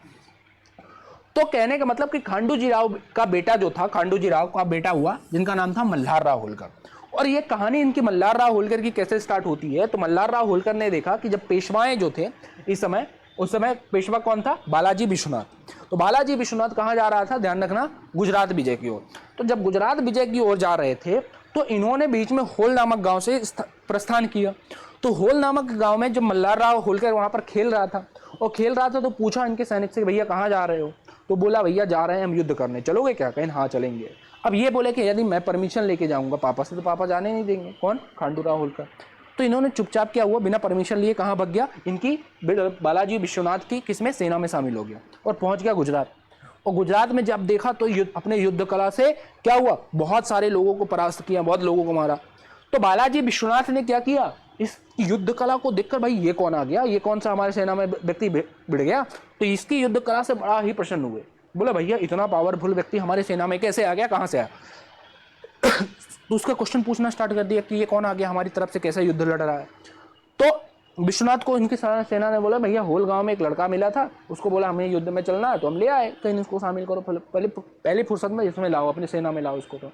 तो कहने का मतलब कि खांडू जी राव का बेटा जो था, खांडू जी राव का बेटा हुआ जिनका नाम था मल्हार राव होलकर। और ये कहानी इनकी मल्हार राव होलकर की कैसे स्टार्ट होती है? तो मल्हार राव होलकर ने देखा कि जब पेशवाएं जो थे इस समय, उस समय पेशवा कौन था? बालाजी विश्वनाथ। तो बालाजी विश्वनाथ कहाँ जा रहा था? ध्यान रखना, गुजरात विजय की ओर। तो जब गुजरात विजय की ओर जा रहे थे तो इन्होंने बीच में होल नामक गांव से प्रस्थान किया। तो होल नामक गांव में जब मल्हार राव होलकर वहां पर खेल रहा था, तो पूछा इनके सैनिक से, भैया कहाँ जा रहे हो? तो बोला, भैया जा रहे हैं हम युद्ध करने, चलोगे क्या? कहें हाँ चलेंगे। अब ये बोले कि यदि मैं परमिशन लेके जाऊंगा पापा से, तो पापा जाने नहीं देंगे। कौन? खांडू राव होलकर। तो इन्होंने चुपचाप क्या हुआ, बिना परमिशन लिए कहाँ भाग गया? इनकी बालाजी विश्वनाथ की किसमें? सेना में शामिल हो गया और पहुंच गया गुजरात। और गुजरात में जब देखा तो अपने युद्ध कला से क्या हुआ? बहुत सारे लोगों को परास्त किया, बहुत लोगों को मारा। तो बालाजी विश्वनाथ ने क्या किया? इस युद्ध कला को देखकर भाई ये कौन आ गया, ये कौन सा हमारे सेना में व्यक्ति भिड़ गया, तो इसकी युद्ध कला से बड़ा ही प्रसन्न हुए। बोले भैया इतना पावरफुल व्यक्ति हमारे सेना में कैसे आ गया, कहाँ से आया? तो उसका क्वेश्चन पूछना स्टार्ट कर दिया कि ये कौन आ गया हमारी तरफ से, कैसा युद्ध लड़ रहा है। तो विश्वनाथ को इनकी सेना ने बोला भैया होल गांव में एक लड़का मिला था, उसको बोला हमें युद्ध में चलना है, तो हम ले आए, कहीं इसको शामिल करो पहली फुर्सत में, इसमें लाओ, अपनी सेना में लाओ इसको। तो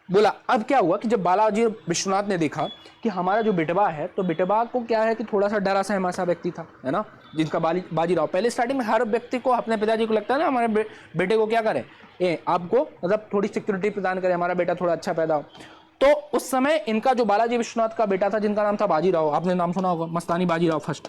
बोला अब क्या हुआ कि जब बालाजी विश्वनाथ ने देखा कि हमारा जो बिटवा है, तो बिटवा को क्या है कि थोड़ा सा डरा सहमा सा व्यक्ति था, है ना, जिनका बाजीराव पहले स्टार्टिंग में हर व्यक्ति को अपने पिताजी को लगता है ना हमारे बेटे को क्या करें, आपको मतलब थोड़ी सिक्योरिटी प्रदान करें, हमारा बेटा थोड़ा अच्छा पैदा हो। तो उस समय इनका जो बालाजी विश्वनाथ का बेटा था जिनका नाम था बाजीराव, आपने नाम सुना होगा, मस्तानी बाजीराव फर्स्ट,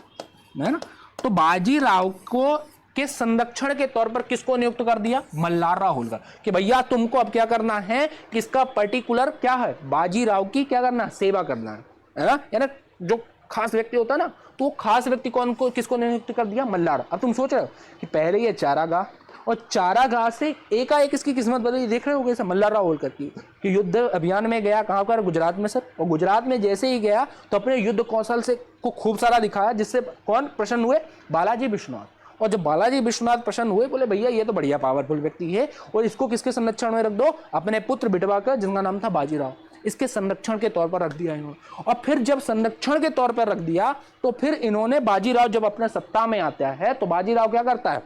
है ना, तो बाजीराव को के संरक्षण के तौर पर किसको नियुक्त कर दिया, मल्हारराव होलकर, कि भैया तुमको अब क्या करना है, किसका पर्टिकुलर क्या है, बाजीराव की क्या करना है, सेवा करना है ना, यानी जो खास व्यक्ति होता है ना, तो खास व्यक्ति कौन को किसको नियुक्त कर दिया, मल्हार। अब तुम सोच रहे हो कि पहले ये चारागाह, और चारागाह से एकाएक इसकी किस्मत बदली, देख रहे हो मल्हारराव होलकर की, कि युद्ध अभियान में गया, कहाँ पर, गुजरात में सर, और गुजरात में जैसे ही गया तो अपने युद्ध कौशल से को खूब सारा दिखाया, जिससे कौन प्रसन्न हुए, बालाजी विश्वनाथ। और जब बालाजी विश्वनाथ प्रसन्न हुए, बोले भैया ये तो बढ़िया पावरफुल व्यक्ति है, और इसको किसके संरक्षण में रख दो, अपने पुत्र बिटवा का जिनका नाम था बाजीराव, इसके संरक्षण के तौर पर रख दिया इन्होंने। और फिर जब संरक्षण के तौर पर रख दिया, तो फिर इन्होंने बाजीराव जब अपने सत्ता में आता है, तो बाजीराव क्या करता है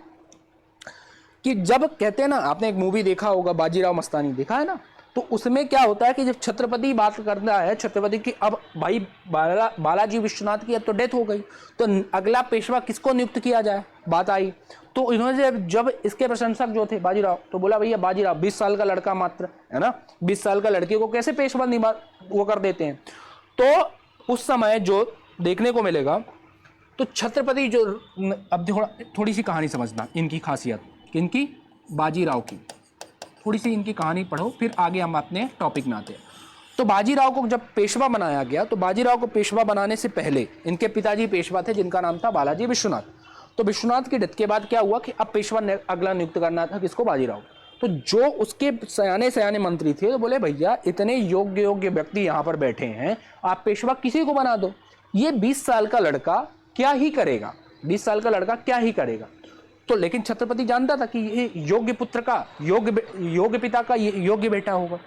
कि जब कहते हैं ना, आपने एक मूवी देखा होगा बाजीराव मस्तानी, देखा है ना, तो उसमें क्या होता है कि जब छत्रपति बात करता है, छत्रपति की अब भाई बालाजी विश्वनाथ की अब तो डेथ हो गई, तो अगला पेशवा किसको नियुक्त किया जाए, बात आई। तो इन्होंने जब इसके प्रशंसक जो थे बाजीराव, तो बोला भैया बाजीराव 20 साल का लड़का मात्र, है ना, 20 साल का लड़के को कैसे पेशवा वो कर देते हैं। तो उस समय जो देखने को मिलेगा, तो छत्रपति जो, अब थोड़ी सी कहानी समझना, इनकी खासियत, किनकी, बाजीराव की, थोड़ी सी इनकी कहानी पढ़ो, फिर आगे हम अपने टॉपिक में आते हैं। तो बाजीराव को जब पेशवा बनाया गया, तो बाजीराव को पेशवा बनाने से पहले इनके पिताजी पेशवा थे जिनका नाम था बालाजी विश्वनाथ। तो विश्वनाथ की डेथ के बाद क्या हुआ कि अब पेशवा अगला नियुक्त करना था किसको, बाजीराव। तो जो उसके सयाने मंत्री थे, तो बोले भैया इतने योग्य व्यक्ति यहाँ पर बैठे हैं, आप पेशवा किसी को बना दो, ये 20 साल का लड़का क्या ही करेगा, 20 साल का लड़का क्या ही करेगा। तो लेकिन छत्रपति जानता था कि ये योग्य पुत्र का, योग्य पिता का ये योग्य बेटा होगा।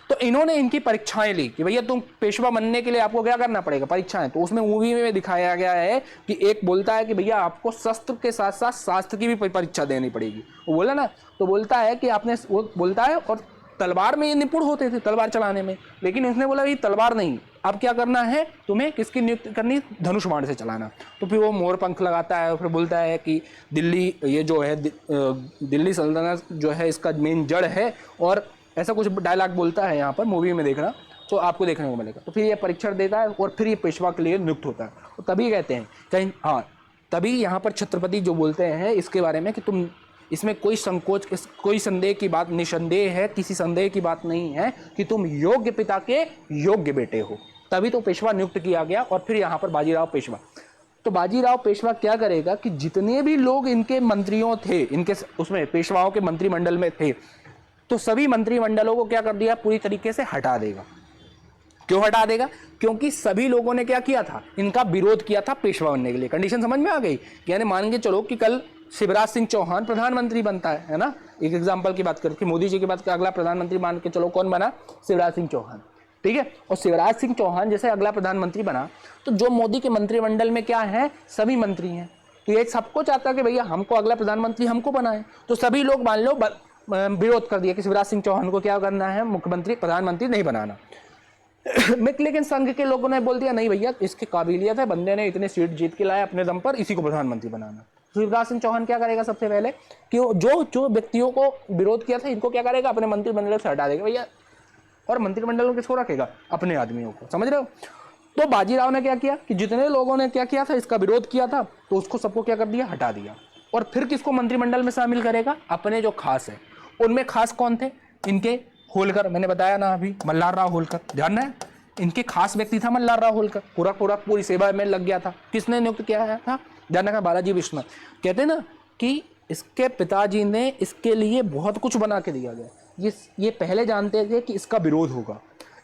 तो इन्होंने इनकी परीक्षाएं ली कि भैया तुम पेशवा बनने के लिए आपको क्या करना पड़ेगा, परीक्षाएं। तो उसमें मूवी में दिखाया गया है कि एक बोलता है कि भैया आपको शस्त्र के साथ साथ शास्त्र की भी परीक्षा देनी पड़ेगी, वो बोला ना, तो बोलता है कि आपने, वो बोलता है, और तलवार में ये निपुण होते थे, तलवार चलाने में, लेकिन उसने बोला ये तलवार नहीं, अब क्या करना है तुम्हें, किसकी नियुक्ति करनी, धनुष बाण से चलाना। तो फिर वो मोर पंख लगाता है, फिर बोलता है कि दिल्ली, ये जो है दिल्ली सल्तनत जो है इसका मेन जड़ है, और ऐसा कुछ डायलॉग बोलता है यहाँ पर मूवी में, देखना तो आपको देखने को मिलेगा। तो फिर ये परीक्षण देता है और फिर ये पेशवा के लिए नियुक्त होता है। तो तभी कहते हैं कहीं, हाँ तभी यहाँ पर छत्रपति जो बोलते हैं इसके बारे में कि तुम, इसमें कोई संकोच, कोई संदेह की बात, निसंदेह है, किसी संदेह की बात नहीं है कि तुम योग्य पिता के योग्य बेटे हो। तभी तो पेशवा नियुक्त किया गया। और फिर यहाँ पर बाजीराव पेशवा, तो बाजीराव पेशवा क्या करेगा कि जितने भी लोग इनके मंत्रियों थे, इनके उसमें पेशवाओं के मंत्रिमंडल में थे, तो सभी मंत्रिमंडलों को क्या कर दिया, पूरी तरीके से हटा देगा। क्यों हटा देगा, क्योंकि सभी लोगों ने क्या किया था, इनका विरोध किया था पेशवा बनने के लिए। कंडीशन समझ में आ गई, यानी मान के चलो कि कल शिवराज सिंह चौहान प्रधानमंत्री बनता है ना, एक एग्जांपल की बात करके, मोदी जी के बाद अगला प्रधानमंत्री मान के चलो कौन बना, शिवराज सिंह चौहान, ठीक है। और शिवराज सिंह चौहान जैसे अगला प्रधानमंत्री बना, तो जो मोदी के मंत्रिमंडल में क्या है, सभी मंत्री हैं, तो ये सबको चाहता है कि भैया हमको अगला प्रधानमंत्री हमको बनाए। तो सभी लोग मान लो विरोध कर दिया कि शिवराज सिंह चौहान को क्या करना है, मुख्यमंत्री, प्रधानमंत्री नहीं बनाना। लेकिन संघ के लोगों ने बोल दिया नहीं भैया, इसकी काबिलियत है, बंदे ने इतने सीट जीत के लाया अपने दम पर, इसी को प्रधानमंत्री बनाना। शिवराज सिंह चौहान क्या करेगा, सबसे पहले कि जो व्यक्तियों को विरोध किया था, इनको क्या करेगा, अपने मंत्रिमंडल से हटा देगा भैया। और मंत्रिमंडल में किसको रखेगा, अपने आदमियों को, समझ रहे हो। तो बाजीराव ने क्या किया कि जितने लोगों ने क्या किया था, इसका विरोध किया था, तो उसको सबको क्या कर दिया, हटा दिया। और फिर किसको मंत्रिमंडल में शामिल करेगा, अपने जो खास है। उनमें खास कौन थे, इनके होलकर, मैंने बताया ना अभी, मल्हारराव होलकर, ध्यान है, इनके खास व्यक्ति था मल्हारराव होलकर, पूरी सेवा में लग गया था। किसने नियुक्त किया था, ध्यान रखना, बालाजी विश्वनाथ। कहते हैं ना कि इसके पिताजी ने इसके लिए बहुत कुछ बना के दिया गया। ये पहले जानते थे कि इसका विरोध होगा,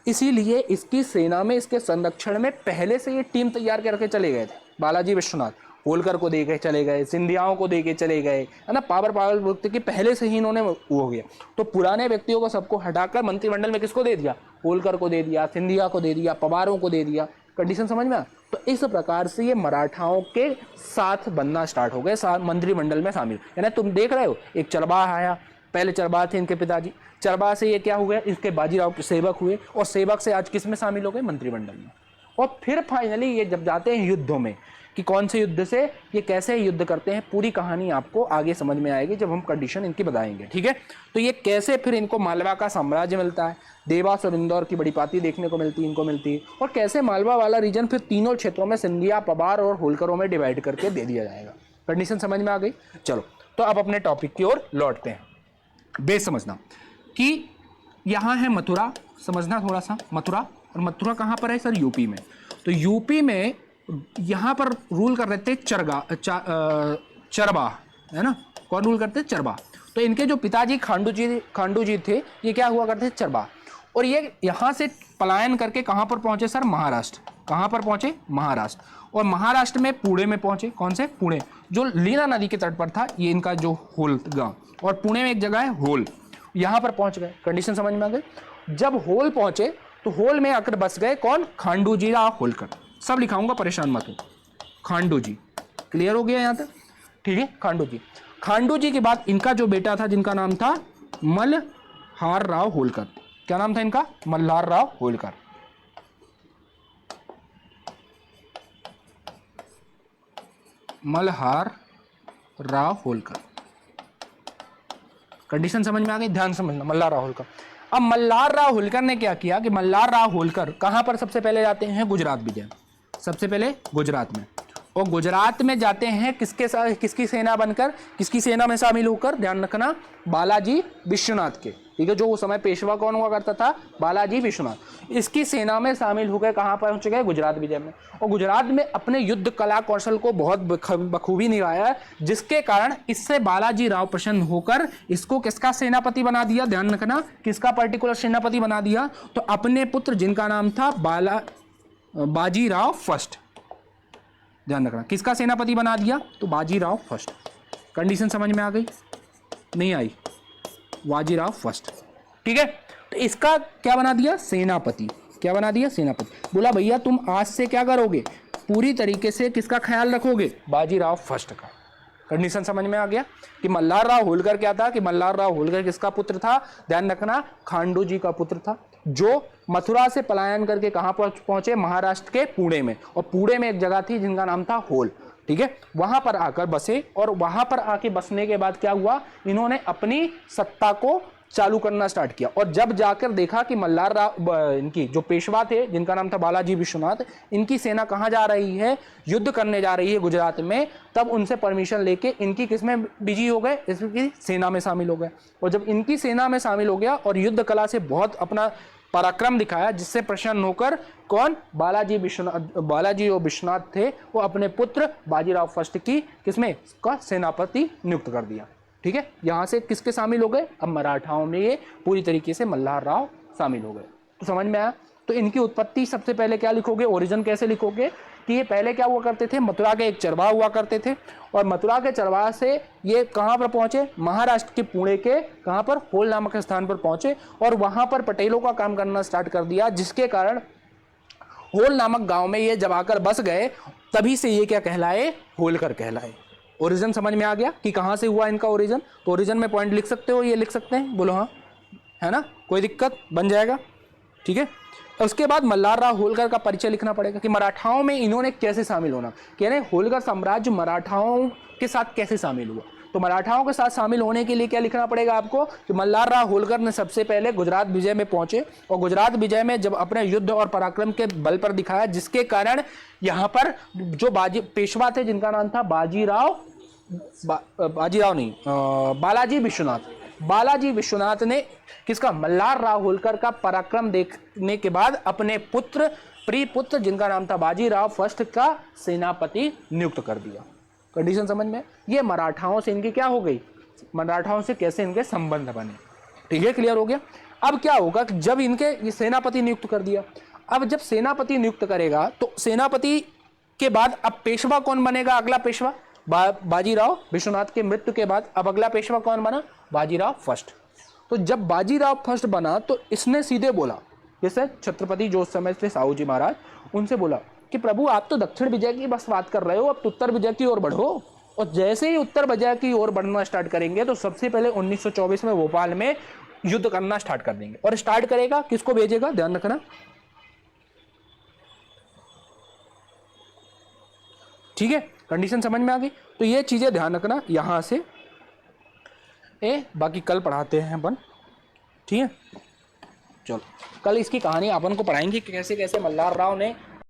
इसीलिए इसकी सेना में, इसके संरक्षण में पहले से ये टीम तैयार करके चले गए थे। बालाजी विश्वनाथ होलकर को दे के चले गए, सिंधियाओं को दे के चले गए, है ना, पावर व्यक्ति की पहले से ही इन्होंने वो हो गया। तो पुराने व्यक्तियों को सबको हटाकर मंत्रिमंडल में किसको दे दिया? होलकर को दे दिया, सिंधिया को दे दिया, पवारों को दे दिया। कंडीशन समझ में आ? तो इस प्रकार से ये मराठाओं के साथ बनना स्टार्ट हो गए, मंत्रिमंडल में शामिल। यानी तुम देख रहे हो, एक चरवाहा आया, पहले चरवाहा थे इनके पिताजी, चरवाहा से ये क्या हुआ, इसके बाजीराव के सेवक हुए, और सेवक से आज किस में शामिल हो गए? मंत्रिमंडल में। और फिर फाइनली ये जब जाते हैं युद्धों में, कि कौन से युद्ध से, ये कैसे युद्ध करते हैं, पूरी कहानी आपको आगे समझ में आएगी जब हम कंडीशन इनकी बताएंगे, ठीक है। तो ये कैसे फिर इनको मालवा का साम्राज्य मिलता है, देवास और इंदौर की बड़ी पाती देखने को मिलती है, इनको मिलती है, और कैसे मालवा वाला रीजन फिर तीनों क्षेत्रों में सिंधिया, पवार और होलकरों में डिवाइड करके दे दिया जाएगा। कंडीशन समझ में आ गई? चलो तो अब अपने टॉपिक की ओर लौटते हैं। बेस समझना कि यहाँ है मथुरा, समझना थोड़ा सा, मथुरा, और मथुरा कहाँ पर है सर? यूपी में। तो यूपी में यहाँ पर रूल कर रहे थे चरबा, है ना, कौन रूल करते? चरबा। तो इनके जो पिताजी खांडू जी थे, ये क्या हुआ करते? चरबा। और ये यहाँ से पलायन करके कहाँ पर पहुंचे सर? महाराष्ट्र। कहाँ पर पहुंचे? महाराष्ट्र। और महाराष्ट्र में पुणे में पहुंचे। कौन से? पुणे, जो लीना नदी के तट पर था ये इनका जो होल गांव, और पुणे में एक जगह है होल, यहाँ पर पहुंच गए। कंडीशन समझ में आ गई? जब होल पहुंचे तो होल में आकर बस गए कौन? खांडू जी राव होलकर। सब लिखाऊंगा, परेशान मत हो। खांडू जी, क्लियर हो गया यहाँ तक? ठीक है, खांडू जी। खांडू जी के बाद इनका जो बेटा था, जिनका नाम था मल्हार राव होलकर। क्या नाम था इनका? मल्हार राव होलकर। मल्हार राव होलकर। कंडीशन समझ में आ गई? ध्यान समझना, मल्हार राव होलकर। अब मल्हार राव होलकर ने क्या किया कि मल्हार राव होलकर कहां पर सबसे पहले जाते हैं? गुजरात विजय। सबसे पहले गुजरात में, और गुजरात में जाते हैं किसके साथ? किसकी सेना बनकर, किसकी सेना में शामिल होकर? ध्यान रखना, बालाजी विश्वनाथ के, ठीक है। जो उस समय पेशवा कौन हुआ करता था? बालाजी विश्वनाथ। इसकी सेना में शामिल होकर कहां पहुंच गए? गुजरात विजय में। और गुजरात में अपने युद्ध कला कौशल को बहुत बखूबी निभाया, जिसके कारण इससे बालाजी राव प्रसन्न होकर इसको किसका सेनापति बना दिया? ध्यान रखना, किसका पर्टिकुलर सेनापति बना दिया? तो अपने पुत्र जिनका नाम था बाजीराव फर्स्ट। ध्यान रखना, किसका सेनापति बना दिया? तो बाजीराव फर्स्ट। कंडीशन समझ में आ गई? नहीं आई? बाजीराव फर्स्ट, ठीक है। तो इसका क्या बना दिया? सेनापति। क्या बना दिया? सेनापति। बोला भैया तुम आज से क्या करोगे? पूरी तरीके से किसका ख्याल रखोगे? बाजीराव फर्स्ट का। कंडीशन समझ में आ गया कि मल्हार राव होलकर क्या था? कि मल्हार राव होलकर किसका पुत्र था? ध्यान रखना, खांडू जी का पुत्र था, जो मथुरा से पलायन करके कहां पहुंचे? महाराष्ट्र के पुणे में। और पुणे में एक जगह थी जिनका नाम था होल, ठीक है। वहां पर आकर बसे, और वहां पर आके बसने के बाद क्या हुआ? इन्होंने अपनी सत्ता को चालू करना स्टार्ट किया। और जब जाकर देखा कि मल्हार राव, इनकी जो पेशवा थे जिनका नाम था बालाजी विश्वनाथ, इनकी सेना कहां जा रही है? युद्ध करने जा रही है गुजरात में, तब उनसे परमिशन लेके इनकी किसमें बिजी हो गए? इसकी सेना में शामिल हो गए। और जब इनकी सेना में शामिल हो गया और युद्ध कला से बहुत अपना पराक्रम दिखाया, जिससे प्रसन्न होकर कौन? बालाजी और विश्वनाथ थे, वो अपने पुत्र बाजीराव फर्स्ट की किसमें? का सेनापति नियुक्त कर दिया, ठीक है। यहां से किसके शामिल हो गए? अब मराठाओं में ये पूरी तरीके से मल्हार राव शामिल हो गए। तो समझ में आया? तो इनकी उत्पत्ति सबसे पहले क्या लिखोगे? ओरिजिन कैसे लिखोगे? कि ये पहले क्या हुआ करते थे? मथुरा के एक चरवाहा हुआ करते थे, और मथुरा के चरवाहा से ये कहां पर पहुंचे? महाराष्ट्र के पुणे के कहां पर? होल नामक स्थान पर पहुंचे, और वहां पर पटेलों का काम करना स्टार्ट कर दिया, जिसके कारण होल नामक गांव में ये जब आकर बस गए, तभी से ये क्या कहलाए? होलकर कहलाए। ओरिजिन समझ में आ गया कि कहां से हुआ इनका ओरिजिन? तो ओरिजिन में पॉइंट लिख सकते हो, ये लिख सकते हैं, बोलो हाँ, है ना, कोई दिक्कत? बन जाएगा, ठीक है। उसके बाद मल्हार राव होलकर का परिचय लिखना पड़ेगा कि मराठाओं में इन्होंने कैसे शामिल होना, कह रहे होलकर साम्राज्य मराठाओं के साथ कैसे शामिल हुआ। तो मराठाओं के साथ शामिल होने के लिए क्या लिखना पड़ेगा आपको? कि मल्हार राव होलकर ने सबसे पहले गुजरात विजय में पहुंचे, और गुजरात विजय में जब अपने युद्ध और पराक्रम के बल पर दिखाया, जिसके कारण यहाँ पर जो पेशवा थे जिनका नाम था बालाजी विश्वनाथ, बालाजी विश्वनाथ ने किसका? मल्हार राव होलकर का पराक्रम देखने के बाद अपने पुत्र, प्रिय पुत्र जिनका नाम था बाजीराव फर्स्ट का सेनापति नियुक्त कर दिया। कंडीशन समझ में? ये मराठाओं से इनकी क्या हो गई? मराठाओं से कैसे इनके संबंध बने, ठीक है, क्लियर हो गया। अब क्या होगा कि जब इनके ये सेनापति नियुक्त कर दिया, अब जब सेनापति नियुक्त करेगा तो सेनापति के बाद अब पेशवा कौन बनेगा? अगला पेशवा बाजीराव विश्वनाथ के मृत्यु के बाद अब अगला पेशवा कौन बना? बाजीराव फर्स्ट। तो जब बाजीराव फर्स्ट बना तो इसने सीधे बोला, जैसे छत्रपति जो उस समय थे साहू जी महाराज, उनसे बोला कि प्रभु आप तो दक्षिण विजय की बस बात कर रहे हो, अब तो उत्तर विजय की ओर बढ़ो। और जैसे ही उत्तर विजय की ओर बढ़ना स्टार्ट करेंगे तो सबसे पहले 1924 में भोपाल में युद्ध करना स्टार्ट कर देंगे। और स्टार्ट करेगा किसको भेजेगा? ध्यान रखना, ठीक है, कंडीशन समझ में आ गई। तो ये चीजें ध्यान रखना यहां से बाकी कल पढ़ाते हैं अपन, ठीक है। चलो कल इसकी कहानी अपन को पढ़ाएंगे कि कैसे कैसे मल्हार राव ने